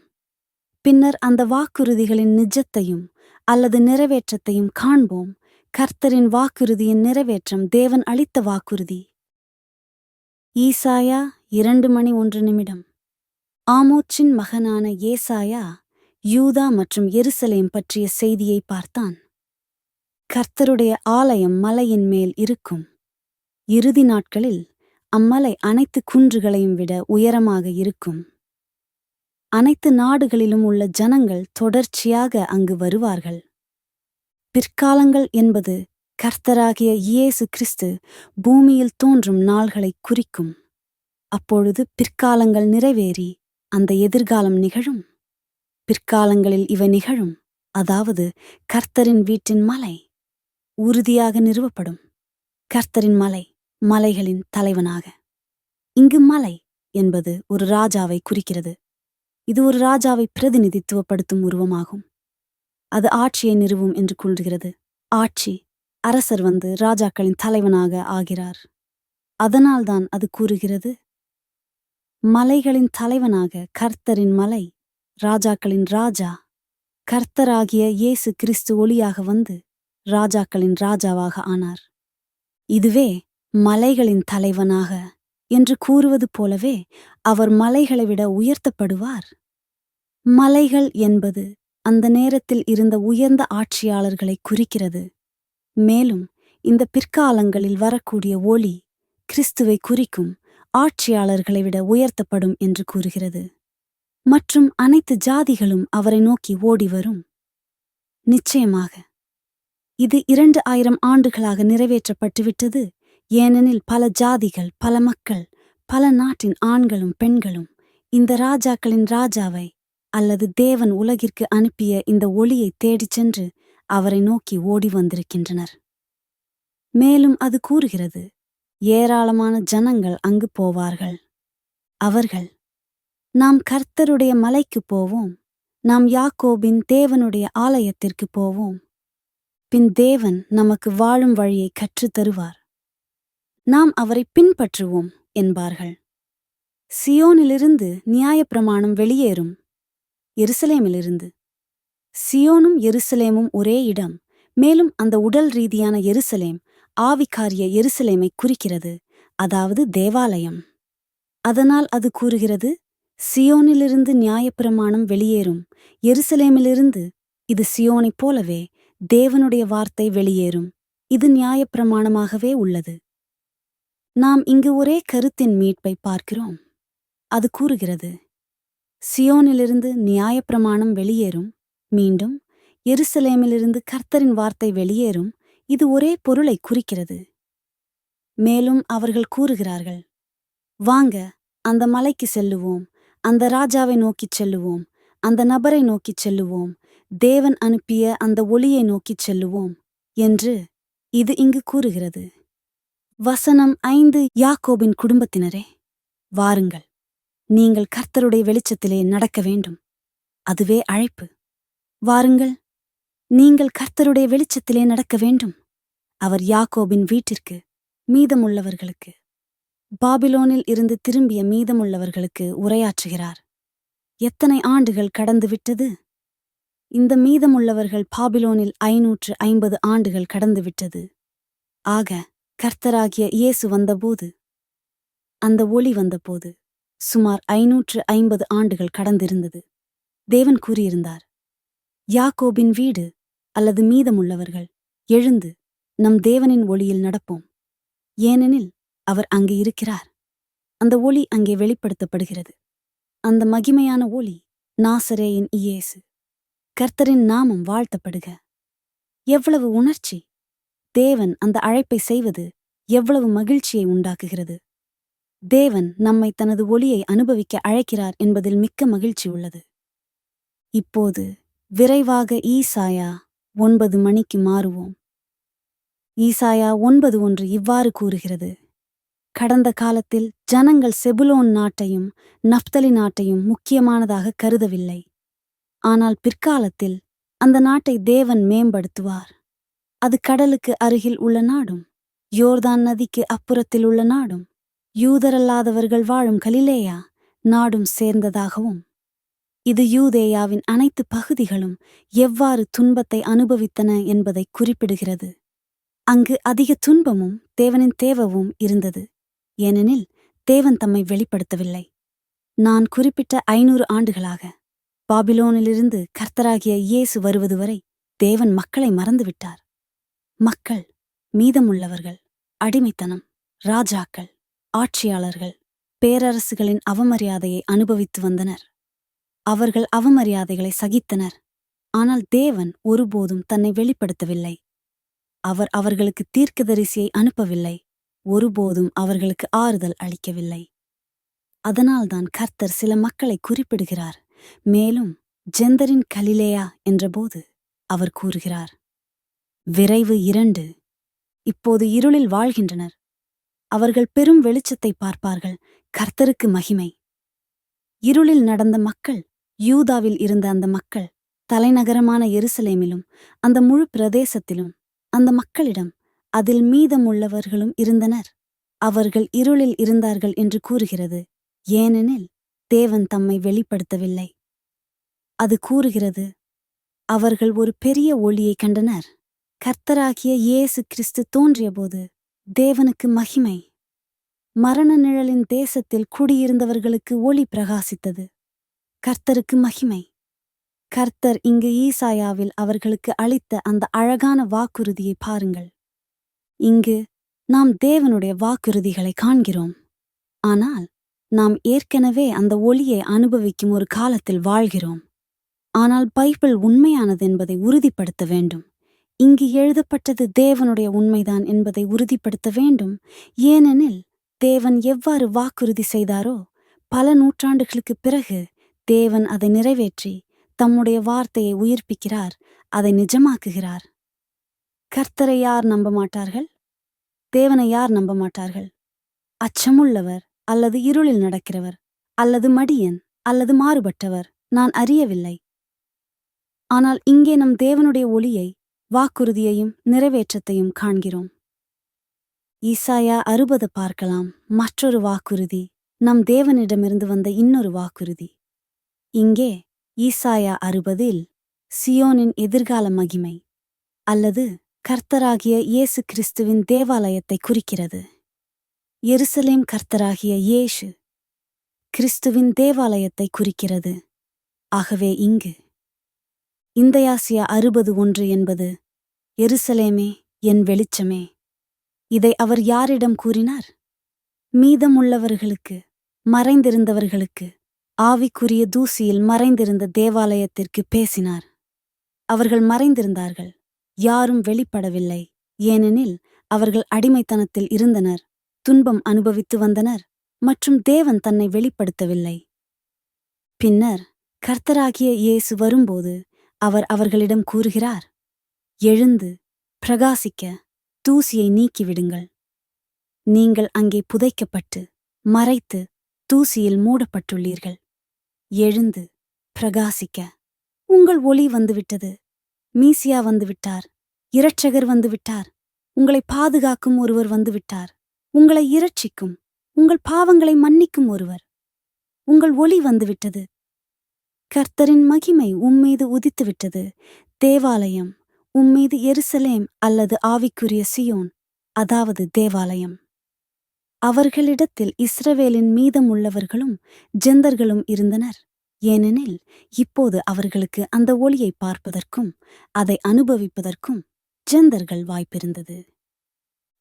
பின்னர் அந்த வாக்குறுதிகளின் நிஜத்தையும் அல்லது நிறைவேற்றத்தையும் காண்போம். கர்த்தரின் வாக்குறுதியின் நிறைவேற்றம் தேவன் அளித்த வாக்குறுதி. ஈசாயா 2:01. ஆமோச்சின் மகனான ஏசாயா யூதா மற்றும் எருசலேம் பற்றிய செய்தியை பார்த்தான். கர்த்தருடைய ஆலயம் மலையின் மேல் இருக்கும். இறுதி நாட்களில் அம்மலை அனைத்து குன்றுகளையும் விட உயரமாக இருக்கும். அனைத்து நாடுகளிலும் உள்ள ஜனங்கள் தொடர்ச்சியாக அங்கு வருவார்கள். பிற்காலங்கள் என்பது கர்த்தராகிய இயேசு கிறிஸ்து பூமியில் தோன்றும் நாள்களை குறிக்கும். அப்பொழுது பிற்காலங்கள் நிறைவேறி அந்த எதிர்காலம் நிகழும். பிற்காலங்களில் இவை நிகழும், அதாவது கர்த்தரின் வீட்டின் மலை உறுதியாக நிறுவப்படும். கர்த்தரின் மலை, மலைகளின் தலைவனாக. இங்கு மலை என்பது ஒரு ராஜாவை குறிக்கிறது. இது ஒரு ராஜாவை பிரதிநிதித்துவப்படுத்தும் உருவமாகும். அது ஆட்சியை நிறுவும் என்று கூறுகிறது. ஆட்சி, அரசர் வந்து ராஜாக்களின் தலைவனாக ஆகிறார். அதனால்தான் அது கூறுகிறது, மலைகளின் தலைவனாக கர்த்தரின் மலை, ராஜாக்களின் ராஜா. கர்த்தராகிய இயேசு கிறிஸ்து ஒளியாக வந்து ராஜாக்களின் ராஜாவாக ஆனார். இதுவே மலைகளின் தலைவனாக என்று கூறுவது போலவே அவர் மலைகளை விட உயர்த்தப்படுவார். மலைகள் என்பது அந்த நேரத்தில் இருந்த உயர்ந்த ஆட்சியாளர்களை குறிக்கிறது. மேலும் இந்த பிற்காலங்களில் வரக்கூடிய ஒளி கிறிஸ்துவை குறிக்கும் ஆட்சியாளர்களை விட உயர்த்தப்படும் என்று கூறுகிறது. மற்றும் அனைத்து ஜாதிகளும் அவரை நோக்கி ஓடி வரும். நிச்சயமாக இது 2000 ஆண்டுகளாக நிறைவேற்றப்பட்டுவிட்டது. ஏனெனில் பல ஜாதிகள், பல மக்கள், பல நாட்டின் ஆண்களும் பெண்களும் இந்த ராஜாக்களின் ராஜாவை அல்லது தேவன் உலகிற்கு அனுப்பிய இந்த ஒளியை தேடிச் சென்று அவரை நோக்கி ஓடி வந்திருக்கின்றனர். மேலும் அது கூறுகிறது, ஏராளமான ஜனங்கள் அங்கு போவார்கள். அவர்கள், நாம் கர்த்தருடைய மலைக்கு போவோம், நாம் யாக்கோபின் தேவனுடைய ஆலயத்திற்கு போவோம். பின் தேவன் நமக்கு வாழும் வழியை கற்றுத் தருவார். நாம் அவரை பின்பற்றுவோம் என்பார்கள். சியோனிலிருந்து நியாயப்பிரமாணம் வெளியேறும். எருசலேமிலிருந்து. சியோனும் எருசலேமும் ஒரே இடம். மேலும் அந்த உடல் ரீதியான எருசலேம் ஆவிக்காரிய எருசலேமை குறிக்கிறது, அதாவது தேவாலயம். அதனால் அது கூறுகிறது, சியோனிலிருந்து நியாயப்பிரமாணம் வெளியேறும். எருசலேமிலிருந்து, இது சியோனைப் போலவே தேவனுடைய வார்த்தை வெளியேறும். இது நியாயப்பிரமாணமாகவே உள்ளது. நாம் இங்கு ஒரே கருத்தின் மீட்பை பார்க்கிறோம். அது கூறுகிறது, சியோனிலிருந்து நியாயப்பிரமாணம் வெளியேறும். மீண்டும் எருசலேமிலிருந்து கர்த்தரின் வார்த்தை வெளியேறும். இது ஒரே பொருளை குறிக்கிறது. மேலும் அவர்கள் கூறுகிறார்கள், வாங்க, அந்த மலைக்கு செல்லுவோம், அந்த ராஜாவை நோக்கிச் செல்லுவோம், அந்த நபரை நோக்கிச் செல்லுவோம், தேவன் அனுப்பிய அந்த ஒளியை நோக்கிச் செல்லுவோம் என்று இது இங்கு கூறுகிறது. வசனம் 5. யாக்கோபின் குடும்பத்தினரே, வாருங்கள், நீங்கள் கர்த்தருடைய வெளிச்சத்திலே நடக்க வேண்டும். அதுவே அழைப்பு. வாருங்கள், நீங்கள் கர்த்தருடைய வெளிச்சத்திலே நடக்க வேண்டும். அவர் யாக்கோபின் வீட்டிற்கு, மீதமுள்ளவர்களுக்கு, பாபிலோனில் இருந்து திரும்பிய மீதமுள்ளவர்களுக்கு உரையாற்றுகிறார். எத்தனை ஆண்டுகள் கடந்துவிட்டது? இந்த மீதமுள்ளவர்கள் பாபிலோனில் 550 ஆண்டுகள் கடந்துவிட்டது. ஆக கர்த்தராகிய இயேசு வந்தபோது, அந்த ஒளி வந்தபோது சுமார் 550 ஆண்டுகள் கடந்திருந்தது. தேவன் கூறியிருந்தார், யாக்கோபின் வீடு அல்லது மீதமுள்ளவர்கள், எழுந்து நம் தேவனின் ஒளியில் நடப்போம். ஏனெனில் அவர் அங்கே இருக்கிறார். அந்த ஒளி அங்கே வெளிப்படுத்தப்படுகிறது. அந்த மகிமையான ஒளி நாசரேயின் இயேசு. கர்த்தரின் நாமம் வாழ்த்தப்படுக. எவ்வளவு உணர்ச்சி! தேவன் அந்த அழைப்பை செய்வது எவ்வளவு மகிழ்ச்சியை உண்டாக்குகிறது! தேவன் நம்மை தனது ஒளியை அனுபவிக்க அழைக்கிறார் என்பதில் மிக்க மகிழ்ச்சி உள்ளது. இப்போது விரைவாக ஈசாயா 9 மணிக்கு மாறுவோம். ஈசாயா 9:1 இவ்வாறு கூறுகிறது, கடந்த காலத்தில் ஜனங்கள் செபுலோன் நாட்டையும் நப்தலி நாட்டையும் முக்கியமானதாக கருதவில்லை. ஆனால் பிற்காலத்தில் அந்த நாட்டை தேவன் மேம்படுத்துவார். அது கடலுக்கு அருகில் உள்ள நாடும், யோர்தான் நதிக்கு அப்புறத்தில் உள்ள நாடும், யூதரல்லாதவர்கள் வாழும் கலிலேயா நாடும் சேர்ந்ததாகவும், இது யூதேயாவின் அனைத்து பகுதிகளும் எவ்வாறு துன்பத்தை அனுபவித்தன என்பதை குறிப்பிடுகிறது. அங்கு அதிக துன்பமும் தேவனின் தேவவும் இருந்தது. ஏனெனில் தேவன் தம்மை வெளிப்படுத்தவில்லை. நான் குறிப்பிட்ட 500 ஆண்டுகளாக பாபிலோனிலிருந்து கர்த்தராகிய இயேசு வருவது வரை தேவன் மக்களை மறந்துவிட்டார். மக்கள், மீதமுள்ளவர்கள், அடிமைத்தனம், ராஜாக்கள், ஆட்சியாளர்கள், பேரரசுகளின் அவமரியாதையை அனுபவித்து வந்தனர். அவர்கள் அவமரியாதைகளை சகித்தனர். ஆனால் தேவன் ஒருபோதும் தன்னை வெளிப்படுத்தவில்லை. அவர் அவர்களுக்கு தீர்க்கதரிசியை அனுப்பவில்லை. ஒருபோதும் அவர்களுக்கு ஆறுதல் அளிக்கவில்லை. அதனால்தான் கர்த்தர் சில மக்களை குறிப்பிடுகிறார். மேலும் ஜெந்தரின் கலிலேயா என்றபோது அவர் கூறுகிறார், விரைவு 2. இப்போது இருளில் வாழ்கின்றனர். அவர்கள் பெரும் வெளிச்சத்தை பார்ப்பார்கள். கர்த்தருக்கு மகிமை. இருளில் நடந்த மக்கள், யூதாவில் இருந்த அந்த மக்கள், தலைநகரமான எருசலேமிலும் அந்த முழு பிரதேசத்திலும் அந்த மக்களிடம், அதில் மீதமுள்ளவர்களும் இருந்தனர். அவர்கள் இருளில் இருந்தார்கள் என்று கூறுகிறது. ஏனெனில் தேவன் தம்மை வெளிப்படுத்தவில்லை. அது கூறுகிறது, அவர்கள் ஒரு பெரிய ஒளியை கண்டனர். கர்த்தராகிய இயேசு கிறிஸ்து தோன்றியபோது தேவனுக்கு மகிமை. மரண நிழலின் தேசத்தில் குடியிருந்தவர்களுக்கு ஒளி பிரகாசித்தது. கர்த்தருக்கு மகிமை. கர்த்தர் இங்கு ஈசாயாவில் அவர்களுக்கு அளித்த அந்த அழகான வாக்குறுதியை பாருங்கள். இங்கு நாம் தேவனுடைய வாக்குறுதிகளை காண்கிறோம். ஆனால் நாம் ஏற்கனவே அந்த ஒளியை அனுபவிக்கும் ஒரு காலத்தில் வாழ்கிறோம். ஆனால் பைபிள் உண்மையானது என்பதை உறுதிப்படுத்த வேண்டும். இங்கு எழுதப்பட்டது தேவனுடைய உண்மைதான் என்பதை உறுதிப்படுத்த வேண்டும். ஏனெனில் தேவன் எவ்வாறு வாக்குறுதி செய்தாரோ, பல நூற்றாண்டுகளுக்குப் பிறகு தேவன் அதை நிறைவேற்றி தம்முடைய வார்த்தையை உயிர்ப்பிக்கிறார், அதை நிஜமாக்குகிறார். கர்த்தரை யார் நம்ப மாட்டார்கள்? தேவனை யார் நம்ப மாட்டார்கள்? அச்சமுள்ளவர் அல்லது இருளில் நடக்கிறவர் அல்லது மடியன் அல்லது மாறுபட்டவர் நான் அறியவில்லை. ஆனால் இங்கே நம் தேவனுடைய ஒளியை, வாக்குறுதியையும் நிறைவேற்றத்தையும் காண்கிறோம். ஈசாயா 60 பார்க்கலாம். மற்றொரு வாக்குறுதி, நம் தேவனிடமிருந்து வந்த இன்னொரு வாக்குறுதி. இங்கே ஈசாயா 60 சியோனின் எதிர்கால மகிமை அல்லது கர்த்தராகிய இயேசு கிறிஸ்துவின் தேவாலயத்தை குறிக்கிறது. எருசலேம் கர்த்தராகிய இயேசு கிறிஸ்துவின் தேவாலயத்தை குறிக்கிறது. ஆகவே இங்கு இந்தயாசியா 60:1 என்பது, எருசலேமே என் வெளிச்சமே. இதை அவர் யாரிடம் கூறினார்? மீதமுள்ளவர்களுக்கு, மறைந்திருந்தவர்களுக்கு, ஆவிக்குரிய தூசியில் மறைந்திருந்த தேவாலயத்திற்கு பேசினார். அவர்கள் மறைந்திருந்தார்கள், யாரும் வெளிப்படவில்லை. ஏனெனில் அவர்கள் அடிமைத்தனத்தில் இருந்தனர், துன்பம் அனுபவித்து வந்தனர் மற்றும் தேவன் தன்னை வெளிப்படுத்தவில்லை. பின்னர் கர்த்தராகிய இயேசு வரும்போது அவர் அவர்களிடம் கூறுகிறார், எழுந்து பிரகாசிக்க தூசியை நீக்கிவிடுங்கள். நீங்கள் அங்கே புதைக்கப்பட்டு மறைத்து தூசியில் மூடப்பட்டுள்ளீர்கள். எழுந்து பிரகாசிக்க உங்கள் ஒளி வந்துவிட்டது. மீசியா வந்துவிட்டார், இரட்சகர் வந்துவிட்டார், உங்களை பாதுகாக்கும் ஒருவர் வந்துவிட்டார், உங்களை இரட்சிக்கும், உங்கள் பாவங்களை மன்னிக்கும் ஒருவர். உங்கள் ஒளி வந்துவிட்டது. கர்த்தரின் மகிமை உம்மீது உதித்துவிட்டது. தேவாலயம் உம்மீது எருசலேம் அல்லது ஆவிக்குரிய சியோன், அதாவது தேவாலயம். அவர்களிடத்தில் இஸ்ரவேலின் மீதமுள்ளவர்களும் ஜெந்தர்களும் இருந்தனர். ஏனெனில் இப்போது அவர்களுக்கு அந்த ஒளியை பார்ப்பதற்கும் அதை அனுபவிப்பதற்கும் ஜெந்தர்கள் வாய்ப்பிருந்தது.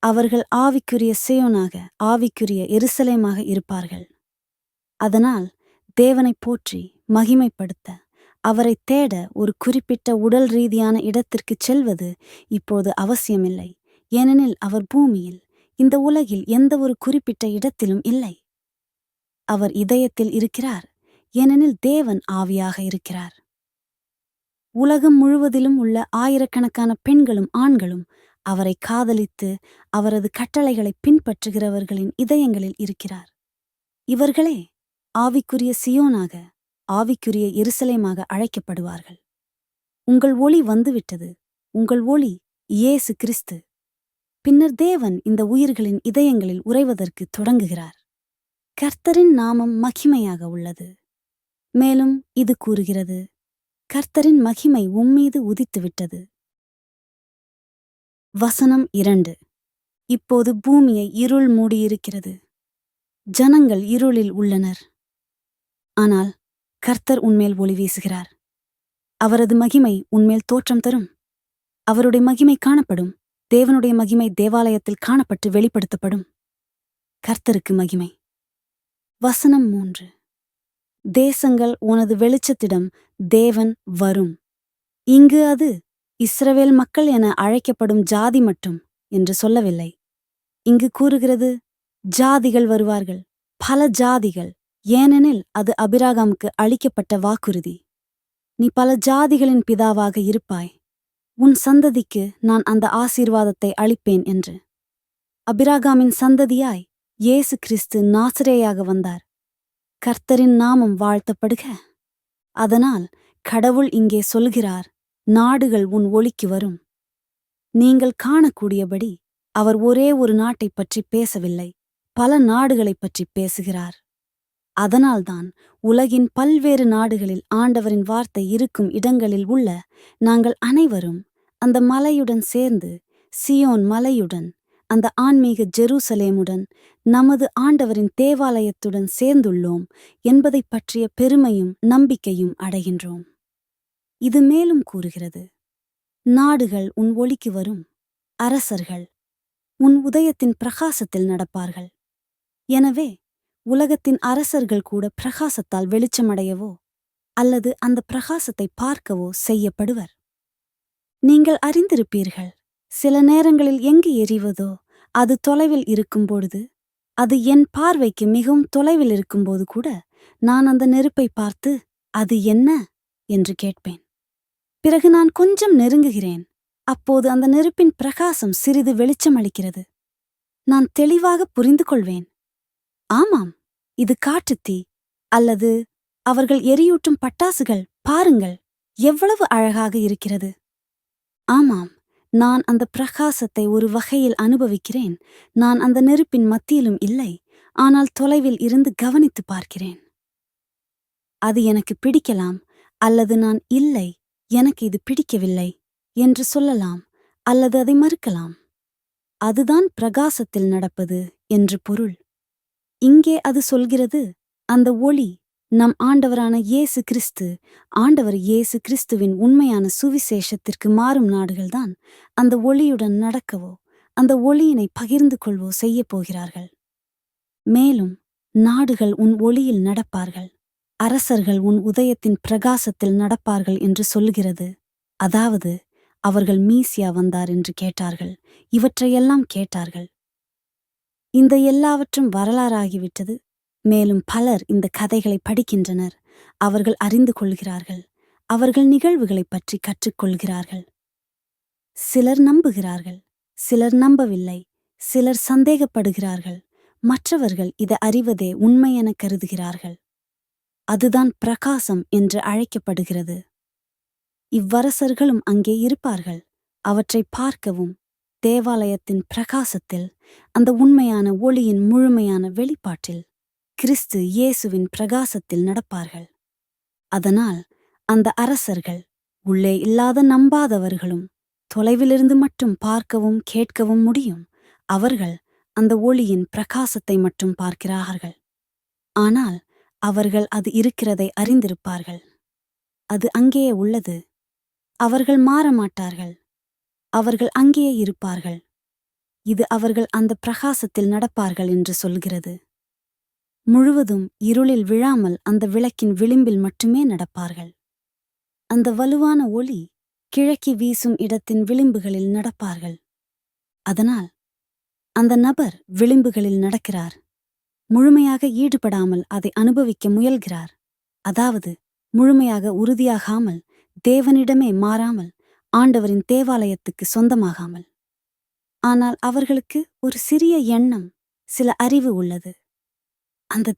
அவர்கள் ஆவிக்குரிய சியோனாக, ஆவிக்குரிய எருசலேமாக இருப்பார்கள். அதனால் தேவனைப் போற்றி மகிமைப்படுத்த, அவரை தேட ஒரு குறிப்பிட்ட உடல் ரீதியான இடத்திற்குச் செல்வது இப்போது அவசியமில்லை. ஏனெனில் அவர் பூமியில், இந்த உலகில் எந்த ஒரு குறிப்பிட்ட இடத்திலும் இல்லை. அவர் இதயத்தில் இருக்கிறார், ஏனெனில் தேவன் ஆவியாக இருக்கிறார். உலகம் முழுவதிலும் உள்ள ஆயிரக்கணக்கான பெண்களும் ஆண்களும் அவரை காதலித்து அவரது கட்டளைகளை பின்பற்றுகிறவர்களின் இதயங்களில் இருக்கிறார். இவர்களே ஆவிக்குரிய சியோனாக, ஆவிக்குரிய எருசலேமாக அழைக்கப்படுவார்கள். உங்கள் ஒளி வந்துவிட்டது. உங்கள் ஒளி இயேசு கிறிஸ்து. பின்னர் தேவன் இந்த உயிர்களின் இதயங்களில் உறைவதற்கு தொடங்குகிறார். கர்த்தரின் நாமம் மகிமையாக உள்ளது. மேலும் இது கூறுகிறது, கர்த்தரின் மகிமை உம்மீது உதித்துவிட்டது. வசனம் 2. இப்போது பூமியை இருள் மூடியிருக்கிறது. ஜனங்கள் இருளில் உள்ளனர். ஆனால் கர்த்தர் உன்மேல் ஒளி வீசுகிறார். அவரது மகிமை உன்மேல் தோற்றம் தரும். அவருடைய மகிமை காணப்படும். தேவனுடைய மகிமை தேவாலயத்தில் காணப்பட்டு வெளிப்படுத்தப்படும். கர்த்தருக்கு மகிமை. வசனம் 3. தேசங்கள் உனது வெளிச்சத்திடம் தேவன் வரும். இங்கு அது இஸ்ரவேல் மக்கள் என அழைக்கப்படும் ஜாதி மட்டும் என்று சொல்லவில்லை. இங்கு கூறுகிறது, ஜாதிகள் வருவார்கள், பல ஜாதிகள். ஏனெனில் அது அபிராகாமுக்கு அளிக்கப்பட்ட வாக்குறுதி. நீ பல ஜாதிகளின் பிதாவாக இருப்பாய், உன் சந்ததிக்கு நான் அந்த ஆசீர்வாதத்தை அளிப்பேன் என்று. அபிராகாமின் சந்ததியாய் இயேசு கிறிஸ்து நாசரேயாக வந்தார். கர்த்தரின் நாமம் வாழ்த்தப்படுக. அதனால் கடவுள் இங்கே சொல்கிறார், நாடுகள் உன் ஒளிக்கு வரும். நீங்கள் காணக்கூடியபடி அவர் ஒரே ஒரு நாட்டைப் பற்றி பேசவில்லை, பல நாடுகளைப் பற்றி பேசுகிறார். அதனால்தான் உலகின் பல்வேறு நாடுகளில் ஆண்டவரின் வார்த்தை இருக்கும் இடங்களில் உள்ள நாங்கள் அனைவரும் அந்த மலையுடன் சேர்ந்து, சியோன் மலையுடன், அந்த ஆன்மீக ஜெருசலேமுடன், நமது ஆண்டவரின் தேவாலயத்துடன் சேர்ந்துள்ளோம் என்பதைப் பற்றிய பெருமையும் நம்பிக்கையும் அடைகின்றோம். இது மேலும் கூறுகிறது, நாடுகள் உன் ஒளிக்கு வரும், அரசர்கள் உன் உதயத்தின் பிரகாசத்தில் நடப்பார்கள். எனவே உலகத்தின் அரசர்கள் கூட பிரகாசத்தால் வெளிச்சமடையவோ அல்லது அந்த பிரகாசத்தை பார்க்கவோ செய்யப்படுவர். நீங்கள் அறிந்திருப்பீர்கள், சில நேரங்களில் எங்கு எரிவதோ அது தொலைவில் இருக்கும்பொழுது, அது என் பார்வைக்கு மிகவும் தொலைவில் இருக்கும்போது கூட நான் அந்த நெருப்பை பார்த்து, அது என்ன என்று கேட்பேன். பிறகு நான் கொஞ்சம் நெருங்குகிறேன். அப்போது அந்த நெருப்பின் பிரகாசம் சிறிது வெளிச்சமளிக்கிறது. நான் தெளிவாக புரிந்து கொள்வேன், ஆமாம், இது காட்டுத்தீ அல்லது அவர்கள் எரியூட்டும் பட்டாசுகள். பாருங்கள், எவ்வளவு அழகாக இருக்கிறது. ஆமாம், நான் அந்த பிரகாசத்தை ஒரு வகையில் அனுபவிக்கிறேன். நான் அந்த நெருப்பின் மத்தியிலும் இல்லை, ஆனால் தொலைவில் இருந்து கவனித்து பார்க்கிறேன். அது எனக்கு பிடிக்கலாம், அல்லது நான் இல்லை, எனக்கு இது பிடிக்கவில்லை என்று சொல்லலாம், அல்லது அதை மறுக்கலாம். அதுதான் பிரகாசத்தில் நடப்பது என்று பொருள். இங்கே அது சொல்கிறது, அந்த ஒளி நம் ஆண்டவரான இயேசு கிறிஸ்து, ஆண்டவர் இயேசு கிறிஸ்துவின் உண்மையான சுவிசேஷத்திற்கு மாறும் நாடுகள்தான் அந்த ஒளியுடன் நடக்கவோ, அந்த ஒளியினை பகிர்ந்து கொள்வோ செய்யப் போகிறார்கள். மேலும் நாடுகள் உன் ஒளியில் நடப்பார்கள், அரசர்கள் உன் உதயத்தின் பிரகாசத்தில் நடப்பார்கள் என்று சொல்கிறது. அதாவது, அவர்கள் மீசியா வந்தார் என்று கேட்டார்கள், இவற்றையெல்லாம் கேட்டார்கள். இந்த எல்லாவற்றும் வரலாறாகிவிட்டது. மேலும் பலர் இந்த கதைகளை படிக்கின்றனர். அவர்கள் அறிந்து கொள்கிறார்கள். அவர்கள் நிகழ்வுகளைப் பற்றி கற்றுக்கொள்கிறார்கள். சிலர் நம்புகிறார்கள், சிலர் நம்பவில்லை, சிலர் சந்தேகப்படுகிறார்கள். மற்றவர்கள் இதை அறிவதே உண்மையென கருதுகிறார்கள். அதுதான் பிரகாசம் என்று அழைக்கப்படுகிறது. இவ்வரசர்களும் அங்கே இருப்பார்கள். அவற்றை பார்க்கவும், தேவாலயத்தின் பிரகாசத்தில், அந்த உண்மையான ஒளியின் முழுமையான வெளிப்பாட்டில், கிறிஸ்து இயேசுவின் பிரகாசத்தில் நடப்பார்கள். அதனால் அந்த அரசர்கள், உள்ளே இல்லாத நம்பாதவர்களும், தொலைவிலிருந்து மட்டும் பார்க்கவும் கேட்கவும் முடியும். அவர்கள் அந்த ஒளியின் பிரகாசத்தை மட்டும் பார்க்கிறார்கள். ஆனால் அவர்கள் அது இருக்கிறதை அறிந்திருப்பார்கள். அது அங்கேயே உள்ளது. அவர்கள் மாறமாட்டார்கள். அவர்கள் அங்கேயே இருப்பார்கள். இது அவர்கள் அந்த பிரகாசத்தில் நடப்பார்கள் என்று சொல்கிறது. முழுவதும் இருளில் விழாமல் அந்த விளக்கின் விளிம்பில் மட்டுமே நடப்பார்கள். அந்த வலுவான ஒளி கிழக்கி வீசும் இடத்தின் விளிம்புகளில் நடப்பார்கள். அதனால் அந்த நபர் விளிம்புகளில் நடக்கிறார். முழுமையாக ஈடுபடாமல் அதை அனுபவிக்க முயல்கிறார். அதாவது, முழுமையாக உறுதியாகாமல், தேவனிடமே மாறாமல், ஆண்டவரின் தேவாலயத்துக்கு சொந்தமாகாமல். ஆனால் அவர்களுக்கு ஒரு சிறிய எண்ணம், சில அறிவு உள்ளது. அந்த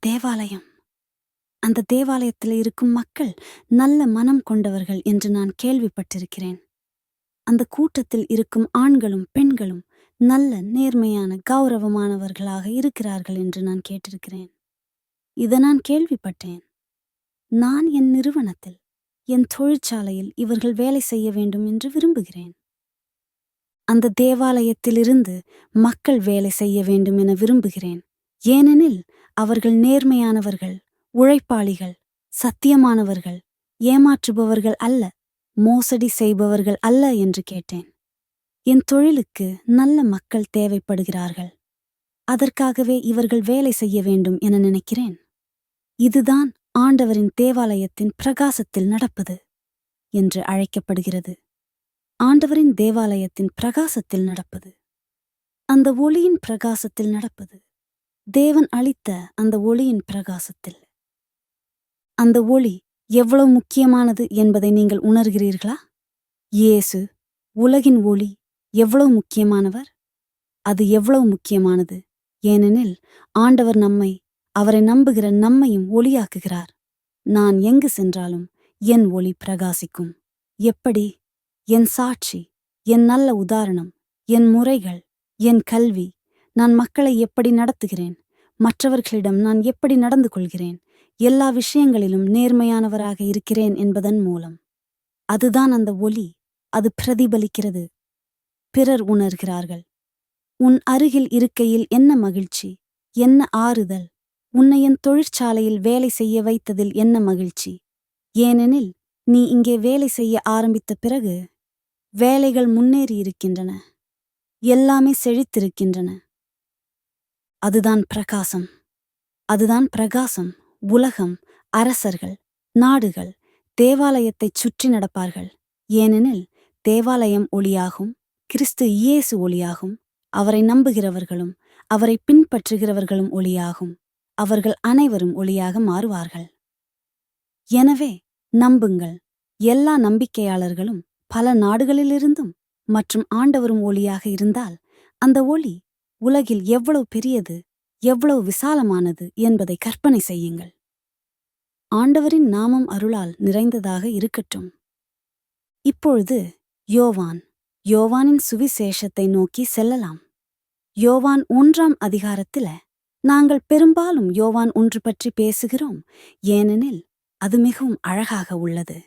தேவாலயத்தில் இருக்கும் மக்கள் நல்ல மனம் கொண்டவர்கள் என்று நான் கேள்விப்பட்டிருக்கிறேன். அந்த கூட்டத்தில் இருக்கும் ஆண்களும் பெண்களும் நல்ல நேர்மையான கௌரவமானவர்களாக இருக்கிறார்கள் என்று நான் கேட்டிருக்கிறேன். இதை நான் கேள்விப்பட்டேன். நான் என் நிறுவனத்தில், என் தொழிற்சாலையில் இவர்கள் வேலை செய்ய வேண்டும் என்று விரும்புகிறேன். அந்த தேவாலயத்திலிருந்து மக்கள் வேலை செய்ய வேண்டும் என விரும்புகிறேன். ஏனெனில் அவர்கள் நேர்மையானவர்கள், உழைப்பாளிகள், சத்தியமானவர்கள், ஏமாற்றுபவர்கள் அல்ல, மோசடி செய்பவர்கள் அல்ல என்று கேட்டேன். என் தொழிலுக்கு நல்ல மக்கள் தேவைப்படுகிறார்கள். அதற்காகவே இவர்கள் வேலை செய்ய வேண்டும் என நினைக்கிறேன். இதுதான் ஆண்டவரின் தேவாலயத்தின் பிரகாசத்தில் நடப்பது என்று அழைக்கப்படுகிறது. ஆண்டவரின் தேவாலயத்தின் பிரகாசத்தில் நடப்பது, அந்த ஒளியின் பிரகாசத்தில் நடப்பது, தேவன் அளித்த அந்த ஒளியின் பிரகாசத்தில். அந்த ஒளி எவ்வளவு முக்கியமானது என்பதை நீங்கள் உணர்கிறீர்களா? இயேசு, உலகின் ஒளி, எவ்வளவு முக்கியமானவர்? அது எவ்வளவு முக்கியமானது? ஏனெனில் ஆண்டவர் நம்மை, அவரை நம்புகிற நம்மையும் ஒளியாக்குகிறார். நான் எங்கு சென்றாலும் என் ஒளி பிரகாசிக்கும். எப்படி? என் சாட்சி, என் நல்ல உதாரணம், என் முறைகள், என் கல்வி, நான் மக்களை எப்படி நடத்துகிறேன், மற்றவர்களிடம் நான் எப்படி நடந்து கொள்கிறேன், எல்லா விஷயங்களிலும் நேர்மையானவராக இருக்கிறேன் என்பதன் மூலம். அதுதான் அந்த ஒளி. அது பிரதிபலிக்கிறது. பிறர் உணர்கிறார்கள். உன் அருகில் இருக்கையில் என்ன மகிழ்ச்சி, என்ன ஆறுதல்! உன்னை என் தொழிற்சாலையில் வேலை செய்ய வைத்ததில் என்ன மகிழ்ச்சி! ஏனெனில் நீ இங்கே வேலை செய்ய ஆரம்பித்த பிறகு வேலைகள் முன்னேறியிருக்கின்றன. எல்லாமே செழித்திருக்கின்றன. அதுதான் பிரகாசம். அதுதான் பிரகாசம். உலகம், அரசர்கள், நாடுகள் தேவாலயத்தைச் சுற்றி நடப்பார்கள். ஏனெனில் தேவாலயம் ஒளியாகும், கிறிஸ்து இயேசு ஒளியாகும். அவரை நம்புகிறவர்களும் அவரை பின்பற்றுகிறவர்களும் ஒளியாகும். அவர்கள் அனைவரும் ஒளியாக மாறுவார்கள். எனவே நம்புங்கள். எல்லா நம்பிக்கையாளர்களும் பல நாடுகளிலிருந்தும் மற்றும் ஆண்டவரும் ஒளியாக இருந்தால், அந்த ஒளி உலகில் எவ்வளவு பெரியது, எவ்வளவு விசாலமானது என்பதை கற்பனை செய்யுங்கள். ஆண்டவரின் நாமம் அருளால் நிறைந்ததாக இருக்கட்டும். இப்பொழுது யோவானின் சுவிசேஷத்தை நோக்கி செல்லலாம். யோவான் 1ஆம் அதிகாரத்தில நாங்கள் பெரும்பாலும் யோவான் 1 பற்றி பேசுகிறோம். ஏனெனில் அது மிகவும் அழகாக உள்ளது.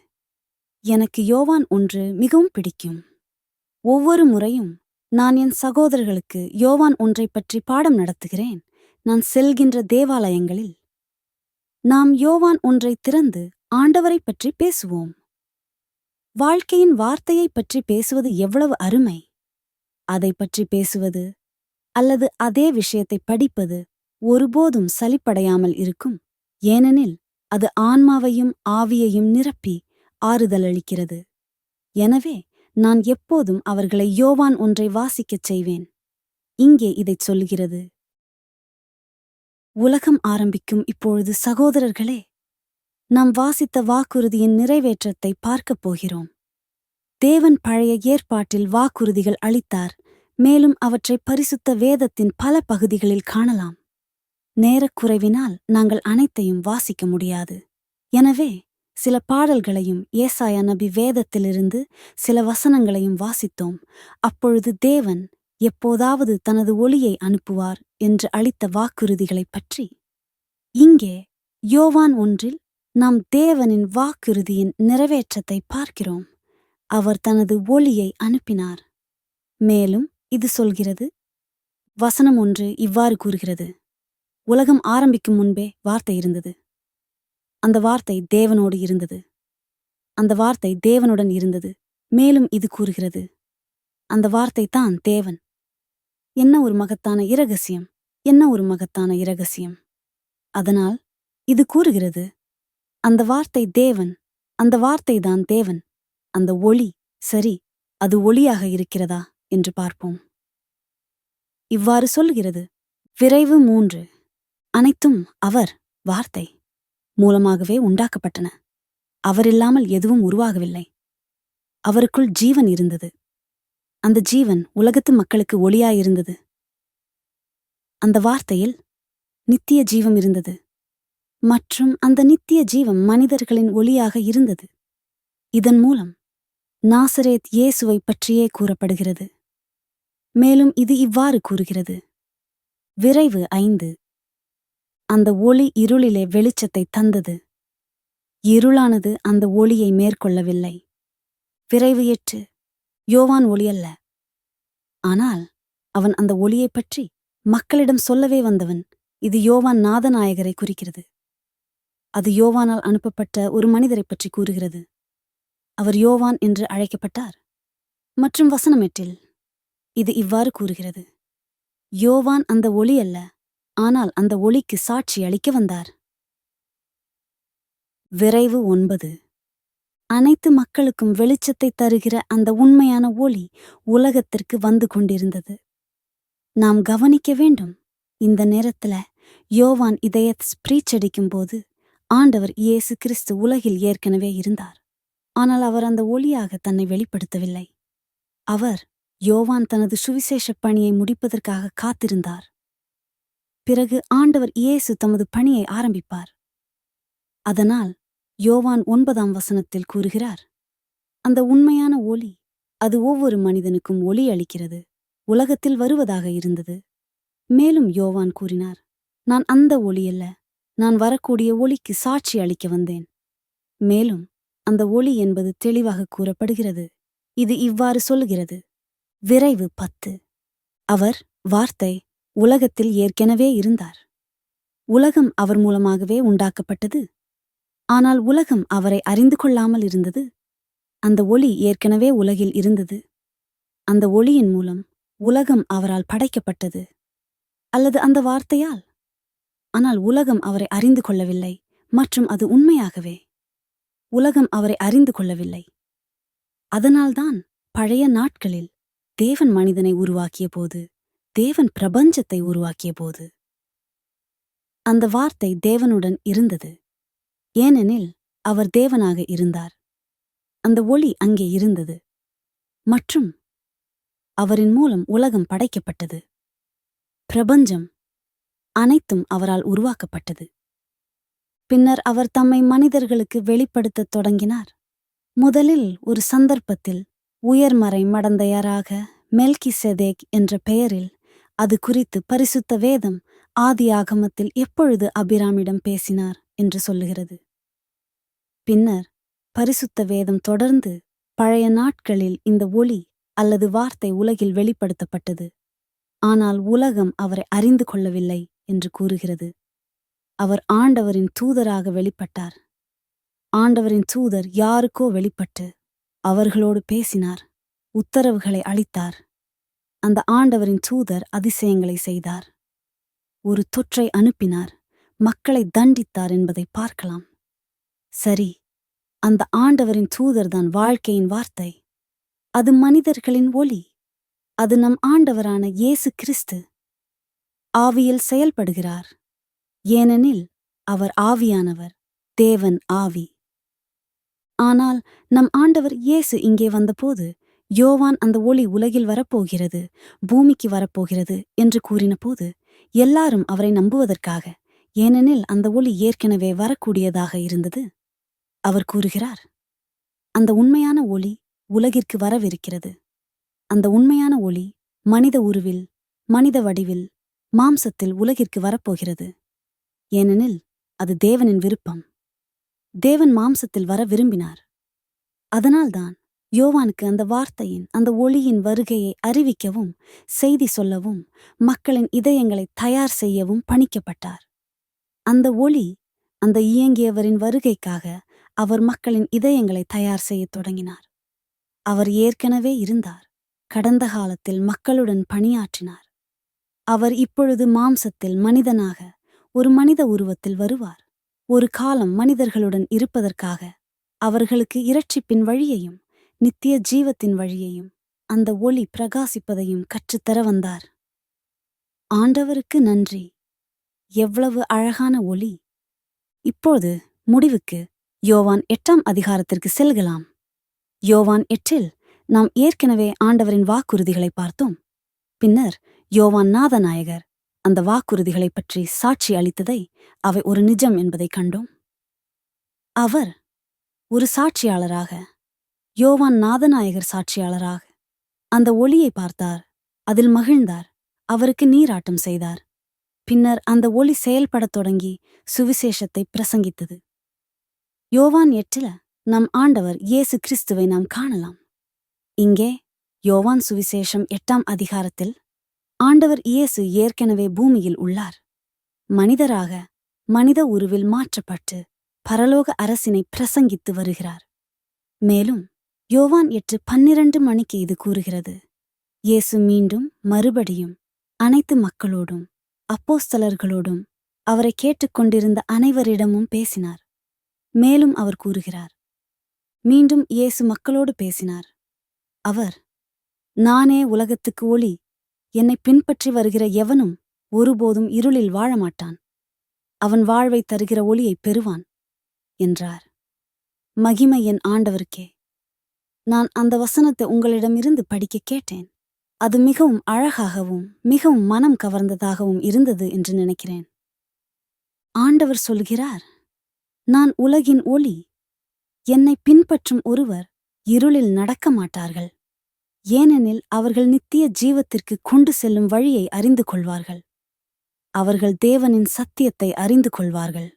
எனக்கு யோவான் 1 மிகவும் பிடிக்கும். ஒவ்வொரு முறையும் நான் என் சகோதரர்களுக்கு யோவான் 1 பற்றி பாடம் நடத்துகிறேன். நான் செல்கின்ற தேவாலயங்களில் நாம் யோவான் ஒன்றை திறந்து ஆண்டவரைப் பற்றி பேசுவோம். வாழ்க்கையின் வார்த்தையைப் பற்றி பேசுவது எவ்வளவு அருமை! அதைப் பற்றி பேசுவது அல்லது அதே விஷயத்தை படிப்பது ஒருபோதும் சலிப்படையாமல் இருக்கும். ஏனெனில் அது ஆன்மாவையும் ஆவியையும் நிரப்பி ஆறுதலளிக்கிறது. எனவே நான் எப்போதும் அவர்களை யோவான் ஒன்றை வாசிக்கச் செய்வேன். இங்கே இதைச் சொல்கிறது. உலகம் ஆரம்பிக்கும் இப்பொழுது சகோதரர்களே, நாம் வாசித்த வாக்குறுதியின் நிறைவேற்றத்தை பார்க்கப் போகிறோம். தேவன் பழைய ஏற்பாட்டில் வாக்குறுதிகள் அளித்தார், மேலும் அவற்றை பரிசுத்த வேதத்தின் பல பகுதிகளில் காணலாம். நேரக்குறைவினால் நாங்கள் அனைத்தையும் வாசிக்க முடியாது. எனவே சில பாடல்களையும் ஏசாயா நபி வேதத்திலிருந்து சில வசனங்களையும் வாசித்தோம். அப்பொழுது தேவன் எப்போதாவது தனது ஒளியை அனுப்புவார் என்று அளித்த வாக்குறுதிகளைப் பற்றி. இங்கே யோவான் ஒன்றில் நாம் தேவனின் வாக்குறுதியின் நிறைவேற்றத்தை பார்க்கிறோம். அவர் தனது ஒளியை அனுப்பினார். மேலும் இது சொல்கிறது. வசனம் 1 இவ்வாறு கூறுகிறது. உலகம் ஆரம்பிக்கும் முன்பே வார்த்தை இருந்தது. அந்த வார்த்தை தேவனோடு இருந்தது. அந்த வார்த்தை தேவனுடன் இருந்தது. மேலும் இது கூறுகிறது. அந்த வார்த்தை தான் தேவன். என்ன ஒரு மகத்தான இரகசியம்! என்ன ஒரு மகத்தான இரகசியம்! அதனால் இது கூறுகிறது. அந்த வார்த்தை தேவன். அந்த வார்த்தைதான் தேவன். அந்த ஒளி, சரி, அது ஒளியாக இருக்கிறதா என்று பார்ப்போம். இவ்வாறு சொல்கிறது. விரைவு 3. அனைத்தும் அவர், வார்த்தை மூலமாகவே உண்டாக்கப்பட்டன. அவரில்லாமல் எதுவும் உருவாகவில்லை. அவருக்குள் ஜீவன் இருந்தது. அந்த ஜீவன் உலகத்து மக்களுக்கு ஒளியாயிருந்தது. அந்த வார்த்தையில் நித்திய ஜீவம் இருந்தது. மற்றும் அந்த நித்திய ஜீவம் மனிதர்களின் ஒளியாக இருந்தது. இதன் மூலம் நாசரேத் இயேசுவை பற்றியே கூறப்படுகிறது. மேலும் இது இவ்வாறு கூறுகிறது. விரைவு 5. அந்த ஒளி இருளிலே வெளிச்சத்தை தந்தது. இருளானது அந்த ஒளியை மேற்கொள்ளவில்லை. விரைவு 8. யோவான் ஒளி அல்ல. ஆனால் அவன் அந்த ஒளியைப் பற்றி மக்களிடம் சொல்லவே வந்தவன். இது யோவான் நாதநாயகரை குறிக்கிறது. அது யோவானால் அனுப்பப்பட்ட ஒரு மனிதரைப் பற்றி கூறுகிறது. அவர் யோவான் என்று அழைக்கப்பட்டார். மற்றும் வசனம் 8 இது இவ்வாறு கூறுகிறது. யோவான் அந்த ஒளி அல்ல, ஆனால் அந்த ஒளிக்கு சாட்சி அளிக்க வந்தார். விரைவு 9. அனைத்து மக்களுக்கும் வெளிச்சத்தை தருகிற அந்த உண்மையான ஒளி உலகத்திற்கு வந்து கொண்டிருந்தது. நாம் கவனிக்க வேண்டும். இந்த நேரத்துல யோவான் இதயத் ஸ்பிரீச்சடிக்கும்போது ஆண்டவர் இயேசு கிறிஸ்து உலகில் ஏற்கனவே இருந்தார். ஆனால் அவர் அந்த ஒளியாக தன்னை வெளிப்படுத்தவில்லை. அவர் யோவான் தனது சுவிசேஷ பணியை முடிப்பதற்காக காத்திருந்தார். பிறகு ஆண்டவர் இயேசு தமது பணியை ஆரம்பிப்பார். அதனால் யோவான் 9ஆம் வசனத்தில் கூறுகிறார். அந்த உண்மையான ஒளி, அது ஒவ்வொரு மனிதனுக்கும் ஒளி அளிக்கிறது, உலகத்தில் வருவதாக இருந்தது. மேலும் யோவான் கூறினார், நான் அந்த ஒளி அல்ல, நான் வரக்கூடிய ஒளிக்கு சாட்சி அளிக்க வந்தேன். மேலும் அந்த ஒளி என்பது தெளிவாக கூறப்படுகிறது. இது இவ்வாறு சொல்லுகிறது. விரைவு 10. அவர், வார்த்தை, உலகத்தில் ஏற்கனவே இருந்தார். உலகம் அவர் மூலமாகவே உண்டாக்கப்பட்டது. ஆனால் உலகம் அவரை அறிந்து கொள்ளாமல் இருந்தது. அந்த ஒளி ஏற்கனவே உலகில் இருந்தது. அந்த ஒளியின் மூலம் உலகம் அவரால் படைக்கப்பட்டது. அல்லது அந்த வார்த்தையால். ஆனால் உலகம் அவரை அறிந்து கொள்ளவில்லை. மற்றும் அது உண்மையாகவே உலகம் அவரை அறிந்து கொள்ளவில்லை. அதனால்தான் பழைய நாட்களில் தேவன் மனிதனை உருவாக்கிய போது, தேவன் பிரபஞ்சத்தை உருவாக்கிய போது அந்த வார்த்தை தேவனுடன் இருந்தது. ஏனெனில் அவர் தேவனாக இருந்தார். அந்த ஒளி அங்கே இருந்தது. மற்றும் அவரின் மூலம் உலகம் படைக்கப்பட்டது. பிரபஞ்சம் அனைத்தும் அவரால் உருவாக்கப்பட்டது. பின்னர் அவர் தம்மை மனிதர்களுக்கு வெளிப்படுத்தத் தொடங்கினார். முதலில் ஒரு சந்தர்ப்பத்தில் உயர்மறை மடந்தையராக மெல்கிசெதேக் என்ற பெயரில். அது குறித்து பரிசுத்த வேதம் ஆதியாகமத்தில் எப்பொழுது அபிராமிடம் பேசினார் என்று சொல்லுகிறது. பின்னர் பரிசுத்த வேதம் தொடர்ந்து பழைய நாட்களில் இந்த ஒளி அல்லது வார்த்தை உலகில் வெளிப்படுத்தப்பட்டது. ஆனால் உலகம் அவரை அறிந்து கொள்ளவில்லை என்று கூறுகிறது. அவர் ஆண்டவரின் தூதராக வெளிப்பட்டார். ஆண்டவரின் தூதர் யாருக்கோ வெளிப்பட்டு அவர்களோடு பேசினார், உத்தரவுகளை அளித்தார். அந்த ஆண்டவரின் தூதர் அதிசயங்களை செய்தார். ஒரு தொற்றை அனுப்பினார், மக்களை தண்டித்தார் என்பதை பார்க்கலாம். சரி, அந்த ஆண்டவரின் தூதர்தான் வாழ்க்கையின் வார்த்தை. அது மனிதர்களின் ஒளி. அது நம் ஆண்டவரான இயேசு கிறிஸ்து. ஆவியில் செயல்படுகிறார். ஏனெனில் அவர் ஆவியானவர், தேவன் ஆவி. ஆனால் நம் ஆண்டவர் இயேசு இங்கே வந்தபோது யோவான் அந்த ஒளி உலகில் வரப்போகிறது, பூமிக்கு வரப்போகிறது என்று கூறினபோது எல்லாரும் அவரை நம்புவதற்காக, ஏனெனில் அந்த ஒளி ஏற்கனவே வரக்கூடியதாக இருந்தது. அவர் கூறுகிறார், அந்த உண்மையான ஒளி உலகிற்கு வரவிருக்கிறது. அந்த உண்மையான ஒளி மனித உருவில், மனித வடிவில், மாம்சத்தில் உலகிற்கு வரப்போகிறது. ஏனெனில் அது தேவனின் விருப்பம். தேவன் மாம்சத்தில் வர விரும்பினார். அதனால்தான் யோவானுக்கு அந்த வார்த்தையின், அந்த ஒளியின் வருகையை அறிவிக்கவும், செய்தி சொல்லவும், மக்களின் இதயங்களை தயார் செய்யவும் பணிக்கப்பட்டார். அந்த ஒளி, அந்த இயங்கியவரின் வருகைக்காக அவர் மக்களின் இதயங்களை தயார் செய்யத் தொடங்கினார். அவர் ஏற்கனவே இருந்தார். கடந்த காலத்தில் மக்களுடன் பணியாற்றினார். அவர் இப்பொழுது மாம்சத்தில் மனிதனாக, ஒரு மனித உருவத்தில் வருவார். ஒரு காலம் மனிதர்களுடன் இருப்பதற்காக அவர்களுக்கு இரட்சிப்பின் வழியையும் நித்திய ஜீவத்தின் வழியையும் அந்த ஒளி பிரகாசிப்பதையும் கற்றுத்தர வந்தார். ஆண்டவருக்கு நன்றி. எவ்வளவு அழகான ஒளி! இப்போது முடிவுக்கு யோவான் 8ஆம் அதிகாரத்திற்கு செல்கலாம். யோவான் 8இல் நாம் ஏற்கனவே ஆண்டவரின் வாக்குறுதிகளை பார்த்தோம். பின்னர் யோவான் நாதநாயகர் அந்த வாக்குறுதிகளைப் பற்றி சாட்சி அளித்ததை, அவை ஒரு நிஜம் என்பதை கண்டோம். அவர் ஒரு சாட்சியாளராக, யோவான் நாதநாயகர் சாட்சியாளராக அந்த ஒளியை பார்த்தார், அதில் மகிழ்ந்தார், அவருக்கு நீராட்டம் செய்தார். பின்னர் அந்த ஒளி செயல்படத் தொடங்கி சுவிசேஷத்தை பிரசங்கித்தது. யோவான் 8இல் நம் ஆண்டவர் இயேசு கிறிஸ்துவை நாம் காணலாம். இங்கே யோவான் சுவிசேஷம் 8ஆம் அதிகாரத்தில் ஆண்டவர் இயேசு ஏற்கனவே பூமியில் உள்ளார். மனிதராக, மனித உருவில் மாற்றப்பட்டு பரலோக அரசினை பிரசங்கித்து வருகிறார். மேலும் யோவான் 8:12 மணிக்கு இது கூறுகிறது, இயேசு மீண்டும் மறுபடியும் அனைத்து மக்களோடும் அப்போஸ்தலர்களோடும் அவரை கேட்டுக்கொண்டிருந்த அனைவரிடமும் பேசினார். மேலும் அவர் கூறுகிறார், மீண்டும் இயேசு மக்களோடு பேசினார். அவர், நானே உலகத்துக்கு ஒளி, என்னை பின்பற்றி வருகிற எவனும் ஒருபோதும் இருளில் வாழமாட்டான், அவன் வாழ்வை தருகிற ஒளியைப் பெறுவான் என்றார். மகிமை என் ஆண்டவருக்கே. நான் அந்த வசனத்தை உங்களிடமிருந்து படிக்க கேட்டேன். அது மிகவும் அழகாகவும் மிகவும் மனம் கவர்ந்ததாகவும் இருந்தது என்று நினைக்கிறேன். ஆண்டவர் சொல்கிறார், நான் உலகின் ஒளி. என்னை பின்பற்றும் ஒருவர் இருளில் நடக்க மாட்டார்கள், ஏனெனில் அவர்கள் நித்திய ஜீவத்திற்கு கொண்டு செல்லும் வழியை அறிந்து கொள்வார்கள். அவர்கள் தேவனின் சத்தியத்தை அறிந்து கொள்வார்கள்,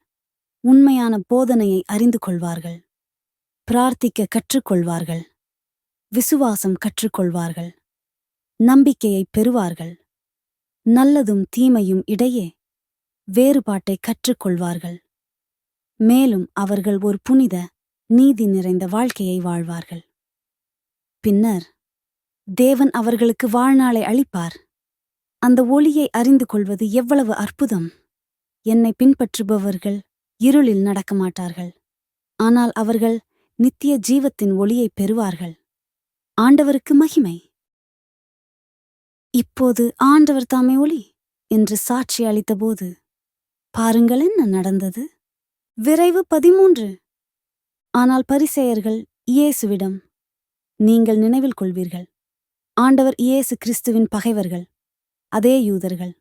உண்மையான போதனையை அறிந்து கொள்வார்கள், பிரார்த்திக்க கற்றுக்கொள்வார்கள், விசுவாசம் கற்றுக்கொள்வார்கள், நம்பிக்கையை பெறுவார்கள், நல்லதும் தீமையும் இடையே வேறுபாட்டை கற்றுக்கொள்வார்கள். மேலும் அவர்கள் ஒரு புனித, நீதி நிறைந்த வாழ்க்கையை வாழ்வார்கள். பின்னர் தேவன் அவர்களுக்கு வாழ்நாளை அளிப்பார். அந்த ஒளியை அறிந்து கொள்வது எவ்வளவு அற்புதம்! என்னை பின்பற்றுபவர்கள் இருளில் நடக்க மாட்டார்கள், ஆனால் அவர்கள் நித்திய ஜீவத்தின் ஒளியைப் பெறுவார்கள். ஆண்டவருக்கு மகிமை. இப்போது ஆண்டவர் தாமே ஒளி என்று சாட்சி அளித்தபோது பாருங்கள் என்ன நடந்தது. விரைவு 13. ஆனால் பரிசேயர்கள் இயேசுவிடம், நீங்கள் நினைவில் கொள்வீர்கள், ஆண்டவர் இயேசு கிறிஸ்துவின் பகைவர்கள், அதே யூதர்கள்.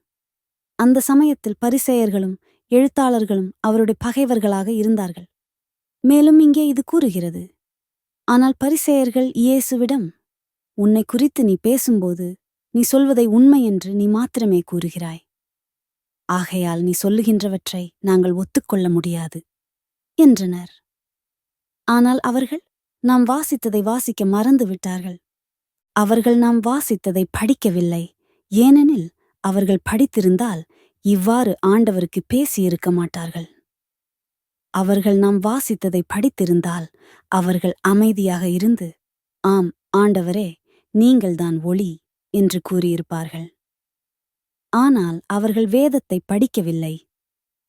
அந்த சமயத்தில் பரிசேயர்களும் எழுத்தாளர்களும் அவருடைய பகைவர்களாக இருந்தார்கள். மேலும் இங்கே இது கூறுகிறது, ஆனால் பரிசேயர்கள் இயேசுவிடம், உன்னை குறித்து நீ பேசும்போது நீ சொல்வதை உண்மை என்று நீ மாத்திரமே கூறுகிறாய். ஆகையால் நீ சொல்லுகின்றவற்றை நாங்கள் ஒத்துக்கொள்ள முடியாது என்றனர். ஆனால் அவர்கள் நாம் வாசித்ததை வாசிக்க மறந்து விட்டார்கள். அவர்கள் நாம் வாசித்ததை படிக்கவில்லை. ஏனெனில் அவர்கள் படித்திருந்தால் இவ்வாறு ஆண்டவருக்கு பேசியிருக்க மாட்டார்கள். அவர்கள் நாம் வாசித்ததை படித்திருந்தால் அவர்கள் அமைதியாக இருந்து, ஆம் ஆண்டவரே, நீங்கள்தான் ஒளி என்று கூறியிருப்பார்கள். ஆனால் அவர்கள் வேதத்தை படிக்கவில்லை.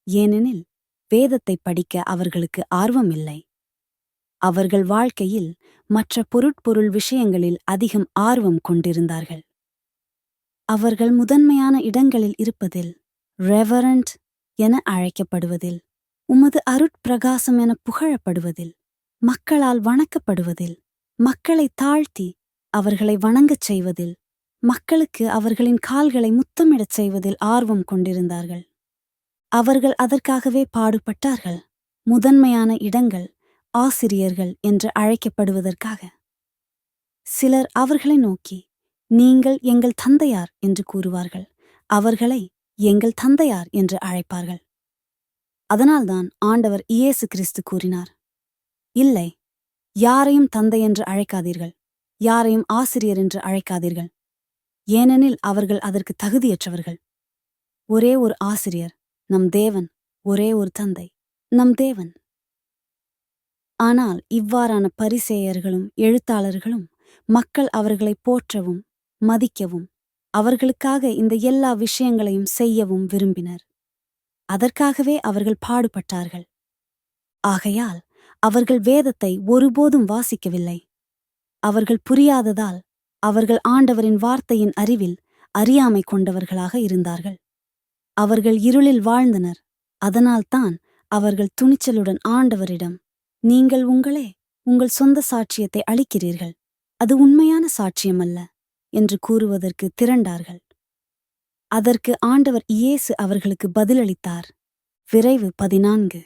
ஏனெனில் வேதத்தை படிக்க அவர்களுக்கு ஆர்வமில்லை. அவர்கள் வாழ்க்கையில் மற்ற பொருட்பொருள் விஷயங்களில் அதிகம் ஆர்வம் கொண்டிருந்தார்கள். அவர்கள் முதன்மையான இடங்களில் இருப்பதில், ரெவரண்ட் என அழைக்கப்படுவதில், உமது அருட்பிரகாசம் என புகழப்படுவதில், மக்களால் வணக்கப்படுவதில், மக்களை தாழ்த்தி அவர்களை வணங்கச் செய்வதில், மக்களுக்கு அவர்களின் கால்களை முத்தமிடச் செய்வதில் ஆர்வம் கொண்டிருந்தார்கள். அவர்கள் அதற்காகவே பாடுபட்டார்கள். முதன்மையான இடங்கள், ஆசிரியர்கள் என்று அழைக்கப்படுவதற்காக. சிலர் அவர்களை நோக்கி, நீங்கள் எங்கள் தந்தையார் என்று கூறுவார்கள். அவர்களை எங்கள் தந்தையார் என்று அழைப்பார்கள். அதனால்தான் ஆண்டவர் இயேசு கிறிஸ்து கூறினார், இல்லை, யாரையும் தந்தை என்று அழைக்காதீர்கள், யாரையும் ஆசிரியர் என்று அழைக்காதீர்கள். ஏனெனில் அவர்கள் அதற்கு தகுதியற்றவர்கள். ஒரே ஒரு ஆசிரியர், நம் தேவன். ஒரே ஒரு தந்தை, நம் தேவன். ஆனால் இவ்வாறான பரிசேயர்களும் எழுத்தாளர்களும் மக்கள் அவர்களை போற்றவும் மதிக்கவும் அவர்களுக்காக இந்த எல்லா விஷயங்களையும் செய்யவும் விரும்பினர். அதற்காகவே அவர்கள் பாடுபட்டார்கள். ஆகையால் அவர்கள் வேதத்தை ஒருபோதும் வாசிக்கவில்லை. அவர்கள் புரியாததால் அவர்கள் ஆண்டவரின் வார்த்தையின் அறிவில் அறியாமை கொண்டவர்களாக இருந்தார்கள். அவர்கள் இருளில் வாழ்ந்தனர். அதனால்தான் அவர்கள் துணிச்சலுடன் ஆண்டவரிடம், நீங்கள் உங்கள் சொந்த சாட்சியத்தை அளிக்கிறீர்கள், அது உண்மையான சாட்சியமல்ல என்று கூறுவதற்கு திரண்டார்கள். அதற்கு ஆண்டவர் இயேசு அவர்களுக்கு பதிலளித்தார். விரைவு 14.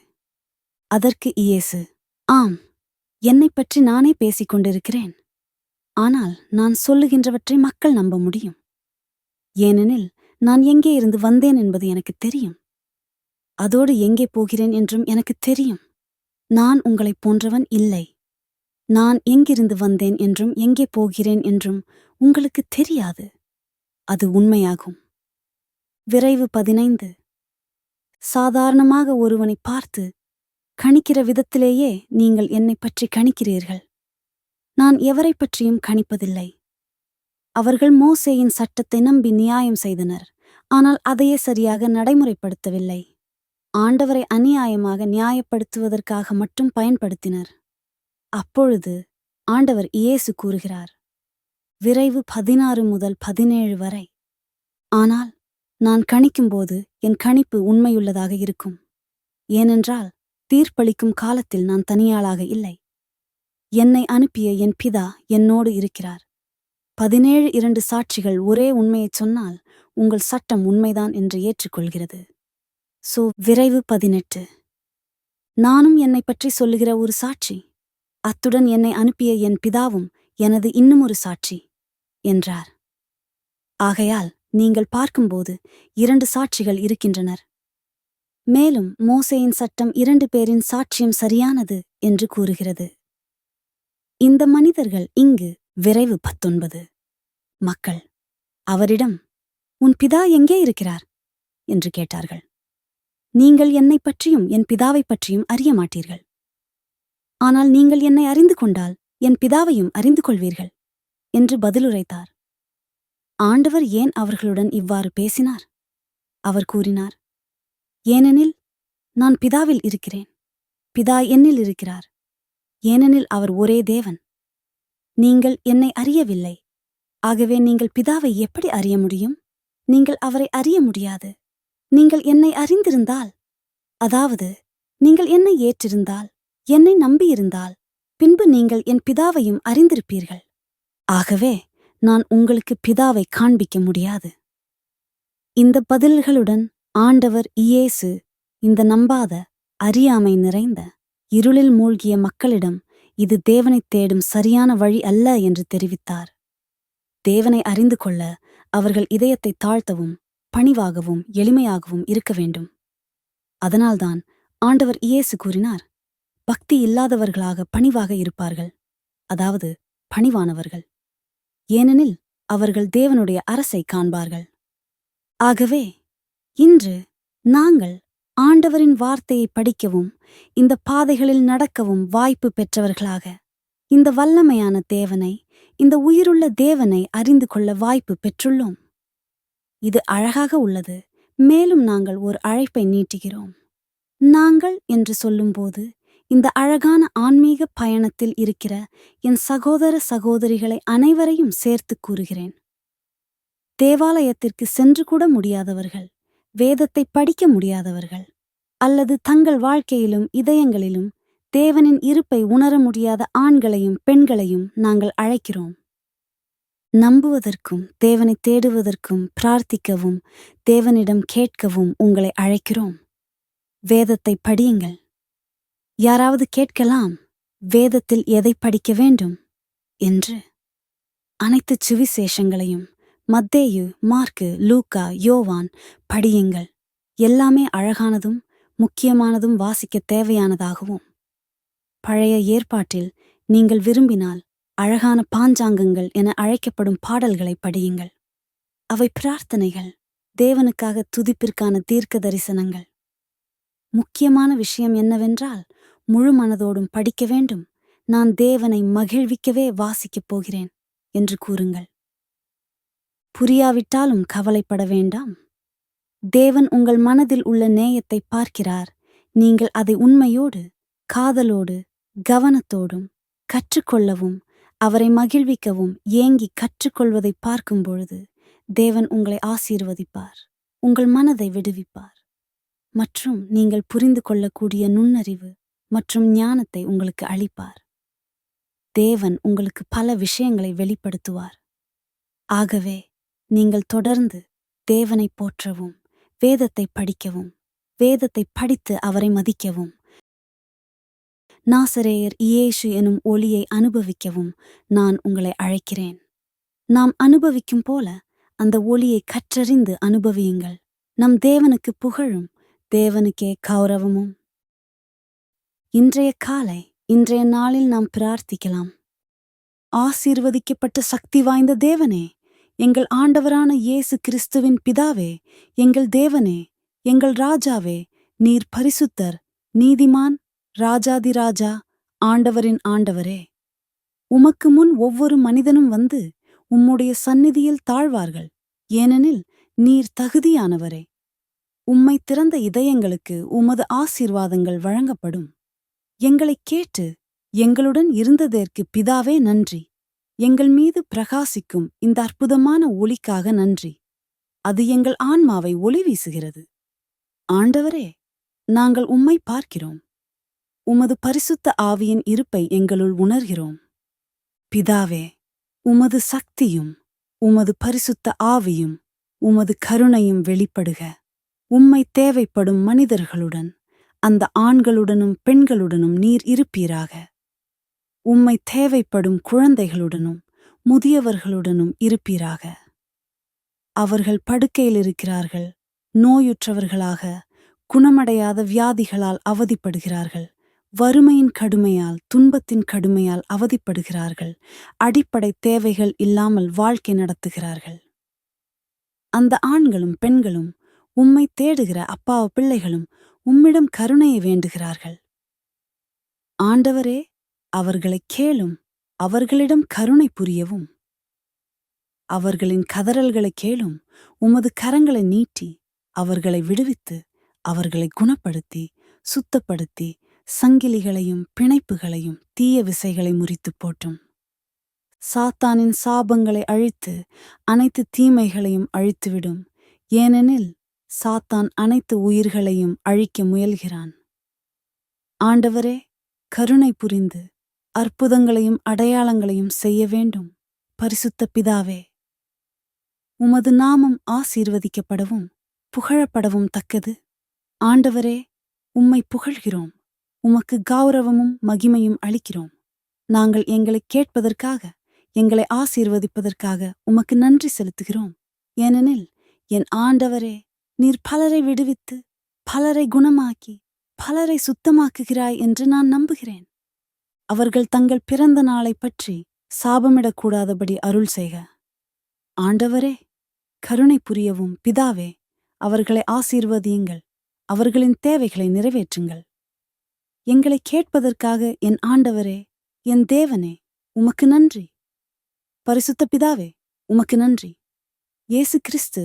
அதற்கு இயேசு, ஆம், என்னைப் பற்றி நானே பேசிக் கொண்டிருக்கிறேன். ஆனால் நான் சொல்லுகின்றவற்றை மக்கள் நம்ப முடியும். ஏனெனில் நான் எங்கே இருந்து வந்தேன் என்பது எனக்கு தெரியும். அதோடு எங்கே போகிறேன் என்றும் எனக்கு தெரியும். நான் உங்களைப் போன்றவன் இல்லை. நான் எங்கிருந்து வந்தேன் என்றும் எங்கே போகிறேன் என்றும் உங்களுக்கு தெரியாது. அது உண்மையாகும். விரைவு 15. சாதாரணமாக ஒருவனை பார்த்து கணிக்கிற விதத்திலேயே நீங்கள் என்னைப் பற்றி கணிக்கிறீர்கள். நான் எவரைப் பற்றியும் கணிப்பதில்லை. அவர்கள் மோசேயின் சட்டத்தை நம்பி நியாயம் செய்தனர், ஆனால் அதையே சரியாக நடைமுறைப்படுத்தவில்லை. ஆண்டவரை அநியாயமாக நியாயப்படுத்துவதற்காக மட்டும் பயன்படுத்தினர். அப்பொழுது ஆண்டவர் இயேசு கூறுகிறார், விரைவு 16 முதல் 17 வரை. ஆனால் நான் கணிக்கும்போது என் கணிப்பு உண்மையுள்ளதாக இருக்கும். ஏனென்றால் தீர்ப்பளிக்கும் காலத்தில் நான் தனியாளாக இல்லை. என்னை அனுப்பிய என் பிதா என்னோடு இருக்கிறார். 17 சாட்சிகள் ஒரே உண்மையைச் சொன்னால் உங்கள் சட்டம் உண்மைதான் என்று ஏற்றுக்கொள்கிறது. விரைவு 18. நானும் என்னைப் பற்றி சொல்லுகிற ஒரு சாட்சி, அத்துடன் என்னை அனுப்பிய என் பிதாவும் எனது இன்னுமொரு சாட்சி என்றார். ஆகையால் நீங்கள் பார்க்கும்போது 2 சாட்சிகள் இருக்கின்றனர். மேலும் மோசேயின் சட்டம் 2 பேரின் சாட்சியம் சரியானது என்று கூறுகிறது. இந்த மனிதர்கள் இங்கு விரைவு 19. மக்கள் அவரிடம், உன் பிதா எங்கே இருக்கிறார் என்று கேட்டார்கள். நீங்கள் என்னைப் பற்றியும் என் பிதாவைப் பற்றியும் அறிய மாட்டீர்கள். ஆனால் நீங்கள் என்னை அறிந்து கொண்டால் என் பிதாவையும் அறிந்து கொள்வீர்கள் என்று பதிலுரைத்தார். ஆண்டவர் ஏன் அவர்களுடன் இவ்வாறு பேசினார்? அவர் கூறினார், ஏனெனில் நான் பிதாவில் இருக்கிறேன், பிதா என்னில் இருக்கிறார். ஏனெனில் அவர் ஒரே தேவன். நீங்கள் என்னை அறியவில்லை, ஆகவே நீங்கள் பிதாவை எப்படி அறிய முடியும்? நீங்கள் அவரை அறிய முடியாது. நீங்கள் என்னை அறிந்திருந்தால், அதாவது நீங்கள் என்னை ஏற்றிருந்தால், என்னை நம்பியிருந்தால், பின்பு நீங்கள் என் பிதாவையும் அறிந்திருப்பீர்கள். ஆகவே நான் உங்களுக்கு பிதாவை காண்பிக்க முடியாது. இந்த பதில்களுடன் ஆண்டவர் இயேசு இந்த நம்பாத, அறியாமை நிறைந்த, இருளில் மூழ்கிய மக்களிடம் இது தேவனைத் தேடும் சரியான வழி அல்ல என்று தெரிவித்தார். தேவனை அறிந்து கொள்ள அவர்கள் இதயத்தை தாழ்த்தவும் பணிவாகவும் எளிமையாகவும் இருக்க வேண்டும். அதனால்தான் ஆண்டவர் இயேசு கூறினார், பக்தி இல்லாதவர்களாக பணிவாக இருப்பார்கள், அதாவது பணிவானவர்கள், ஏனெனில் அவர்கள் தேவனுடைய அரசை காண்பார்கள். ஆகவே இன்று நாங்கள் ஆண்டவரின் வார்த்தையை படிக்கவும் இந்த பாதைகளில் நடக்கவும் வாய்ப்பு பெற்றவர்களாக இந்த வல்லமையான தேவனை, இந்த உயிருள்ள தேவனை அறிந்து கொள்ள வாய்ப்பு பெற்றுள்ளோம். இது அழகாக உள்ளது. மேலும் நாங்கள் ஒரு அழைப்பை நீட்டுகிறோம். நாங்கள் என்று சொல்லும்போது இந்த அழகான ஆன்மீக பயணத்தில் இருக்கிற என் சகோதர சகோதரிகளை அனைவரையும் சேர்த்து கூறுகிறேன். தேவாலயத்திற்கு சென்று கூட முடியாதவர்கள், வேதத்தை படிக்க முடியாதவர்கள், அல்லது தங்கள் வாழ்க்கையிலும் இதயங்களிலும் தேவனின் இருப்பை உணர முடியாத ஆண்களையும் பெண்களையும் நாங்கள் அழைக்கிறோம். நம்புவதற்கும் தேவனை தேடுவதற்கும் பிரார்த்திக்கவும் தேவனிடம் கேட்கவும் உங்களை அழைக்கிறோம். வேதத்தை படியுங்கள். யாராவது கேட்கலாம், வேதத்தில் எதை படிக்க வேண்டும் என்று. அனைத்து சுவிசேஷங்களையும் மத்தேயு, மார்க்கு, லூக்கா, யோவான் படியுங்கள். எல்லாமே அழகானதும் முக்கியமானதும் வாசிக்க தேவையானதாகவும். பழைய ஏற்பாட்டில் நீங்கள் விரும்பினால் அழகான பாஞ்சாங்கங்கள் என அழைக்கப்படும் பாடல்களை படியுங்கள். அவை பிரார்த்தனைகள், தேவனுக்காக துதிப்பிற்கான தீர்க்க தரிசனங்கள். முக்கியமான விஷயம் என்னவென்றால், முழு மனதோடும் படிக்க வேண்டும். நான் தேவனை மகிழ்விக்கவே வாசிக்கப் போகிறேன் என்று கூறுங்கள். புரியாவிட்டாலும் கவலைப்பட வேண்டாம். தேவன் உங்கள் மனதில் உள்ள நேயத்தை பார்க்கிறார். நீங்கள் அதை உண்மையோடு, காதலோடு, கவனத்தோடும் கற்றுக்கொள்ளவும் அவரை மகிழ்விக்கவும் ஏங்கி கற்றுக்கொள்வதை பார்க்கும் பொழுது தேவன் உங்களை ஆசீர்வதிப்பார், உங்கள் மனதை விடுவிப்பார் மற்றும் நீங்கள் புரிந்து கொள்ளக்கூடிய நுண்ணறிவு மற்றும் ஞானத்தை உங்களுக்கு அளிப்பார். தேவன் உங்களுக்கு பல விஷயங்களை வெளிப்படுத்துவார். ஆகவே நீங்கள் தொடர்ந்து தேவனை போற்றவும், வேதத்தை படிக்கவும், வேதத்தை படித்து அவரை மதிக்கவும், நாசரேயர் இயேசு எனும் ஒளியை அனுபவிக்கவும் நான் உங்களை அழைக்கிறேன். நாம் அனுபவிக்கும் போல அந்த ஒளியை கற்றறிந்து அனுபவியுங்கள். நம் தேவனுக்கு புகழும், தேவனுக்கே கௌரவமும். இன்றைய காலை, இன்றைய நாளில் நாம் பிரார்த்திக்கலாம். ஆசீர்வதிக்கப்பட்ட சக்தி வாய்ந்த தேவனே, எங்கள் ஆண்டவரான இயேசு கிறிஸ்துவின் பிதாவே, எங்கள் தேவனே, எங்கள் ராஜாவே, நீர் பரிசுத்தர், நீதிமான், ராஜாதிராஜா, ஆண்டவரின் ஆண்டவரே. உமக்கு முன் ஒவ்வொரு மனிதனும் வந்து உம்முடைய சந்நிதியில் தாழ்வார்கள், ஏனெனில் நீர் தகுதியானவரே. உம்மை திறந்த இதயங்களுக்கு உமது ஆசீர்வாதங்கள் வழங்கப்படும். எங்களைக் கேட்டு எங்களுடன் இருந்ததற்கு பிதாவே நன்றி. எங்கள் மீது பிரகாசிக்கும் இந்த அற்புதமான ஒளிக்காக நன்றி. அது எங்கள் ஆன்மாவை ஒளி வீசுகிறது. ஆண்டவரே, நாங்கள் உம்மை பார்க்கிறோம். உமது பரிசுத்த ஆவியின் இருப்பை எங்களுள் உணர்கிறோம். பிதாவே, உமது சக்தியும் உமது பரிசுத்த ஆவியும் உமது கருணையும் வெளிப்படுக. உம்மை தேவைப்படும் மனிதர்களுடன், அந்த ஆண்களுடனும் பெண்களுடனும் நீர் இருப்பீராக. உம்மை தேவைப்படும் குழந்தைகளுடனும் முதியவர்களுடனும் இருப்பீராக. அவர்கள் படுக்கையில் இருக்கிறார்கள், நோயுற்றவர்களாக, குணமடையாத வியாதிகளால் அவதிப்படுகிறார்கள், வறுமையின் கடுமையால், துன்பத்தின் கடுமையால் அவதிப்படுகிறார்கள், அடிப்படை தேவைகள் இல்லாமல் வாழ்க்கை நடத்துகிறார்கள். அந்த ஆண்களும் பெண்களும், உம்மை தேடுகிற அப்பாவ பிள்ளைகளும் உம்மிடம் கருணையை வேண்டுகிறார்கள். ஆண்டவரே, அவர்களைக் கேளும், அவர்களிடம் கருணை புரியவும். அவர்களின் கதறல்களைக் கேளும், உமது கரங்களை நீட்டி அவர்களை விடுவித்து, அவர்களை குணப்படுத்தி, சுத்தப்படுத்தி, சங்கிலிகளையும் பிணைப்புகளையும் தீய விசைகளை முறித்துப் போட்டும். சாத்தானின் சாபங்களை அழித்து அனைத்து தீமைகளையும் அழித்துவிடும். ஏனெனில் சாத்தான் அனைத்து உயிர்களையும் அழிக்க முயல்கிறான். ஆண்டவரே, கருணை புரிந்து அற்புதங்களையும் அடையாளங்களையும் செய்ய வேண்டும். பரிசுத்த பிதாவே, உமது நாமம் ஆசீர்வதிக்கப்படவும் புகழப்படவும் தக்கது. ஆண்டவரே, உம்மை புகழ்கிறோம், உமக்கு கௌரவமும் மகிமையும் அளிக்கிறோம். நாங்கள் எங்களை கேட்பதற்காக, எங்களை ஆசீர்வதிப்பதற்காக உமக்கு நன்றி செலுத்துகிறோம். ஏனெனில் என் ஆண்டவரே, நீர் பலரை விடுவித்து, பலரை குணமாக்கி, பலரை சுத்தமாக்குகிறாய் என்று நான் நம்புகிறேன். அவர்கள் தங்கள் பிறந்த நாளை பற்றி சாபமிடக்கூடாதபடி அருள் செய்க. ஆண்டவரே, கருணை புரியவும். பிதாவே, அவர்களை ஆசீர்வதியுங்கள், அவர்களின் தேவைகளை நிறைவேற்றுங்கள். எங்களை கேட்பதற்காக என் ஆண்டவரே, என் தேவனே, உமக்கு நன்றி. பரிசுத்த பிதாவே, உமக்கு நன்றி. இயேசு கிறிஸ்து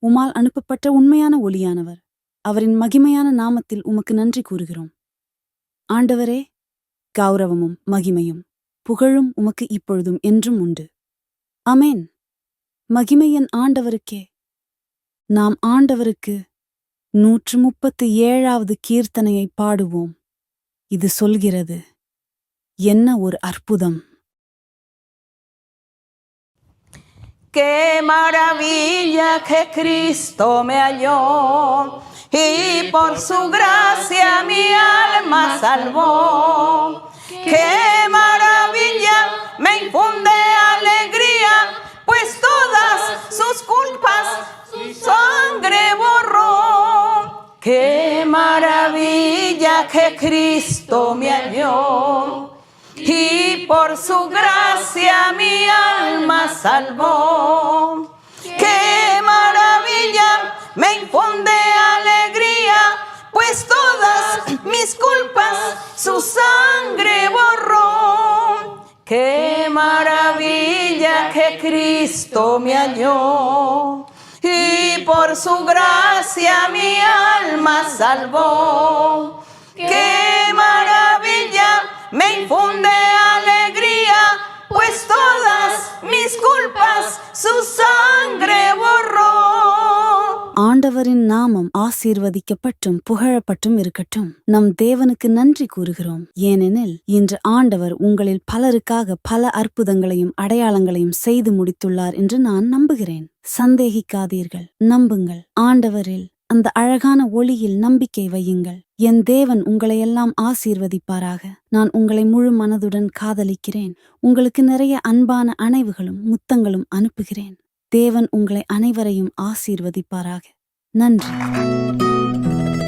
உமால் அனுப்பப்பட்ட உண்மையான ஒளியானவர். அவரின் மகிமையான நாமத்தில் உமக்கு நன்றி கூறுகிறோம். ஆண்டவரே, கௌரவமும் மகிமையும் புகழும் உமக்கு இப்பொழுதும் என்றும் உண்டு. அமேன். மகிமை என் ஆண்டவருக்கே. நாம் ஆண்டவருக்கு 137வது கீர்த்தனையை பாடுவோம். இது சொல்கிறது, என்ன ஒரு அற்புதம்! Qué maravilla que Cristo me halló y por su gracia mi alma salvó. Qué maravilla me infunde alegría, pues todas sus culpas su sangre borró. Qué maravilla que Cristo me halló y por su gracia mi alma salvó. Qué maravilla me infunde alegría, pues todas mis culpas su sangre borró. Qué maravilla que Cristo me halló y por su gracia mi alma salvó. Qué maravilla me infunde alegría, pues todas mis culpas su sangre borró. ஆண்டவரின் நாமம் ஆசீர்வதிக்கப்பட்டும் புகழப்பட்டும் இருக்கட்டும். நம் தேவனுக்கு நன்றி கூறுகிறோம். ஏனெனில் இன்று ஆண்டவர் உங்களில் பலருக்காக பல அற்புதங்களையும் அடையாளங்களையும் செய்து முடித்துள்ளார் என்று நான் நம்புகிறேன். சந்தேகிக்காதீர்கள், நம்புங்கள். ஆண்டவரில், அந்த அழகான ஒளியில் நம்பிக்கை வையுங்கள். என் தேவன் உங்களையெல்லாம் ஆசீர்வதிப்பாராக. நான் உங்களை முழு மனதுடன் காதலிக்கிறேன். உங்களுக்கு நிறைய அன்பான அணைவுகளும் முத்தங்களும் அனுப்புகிறேன். தேவன் உங்களை அனைவரையும் ஆசீர்வதிப்பாராக. நன்றி.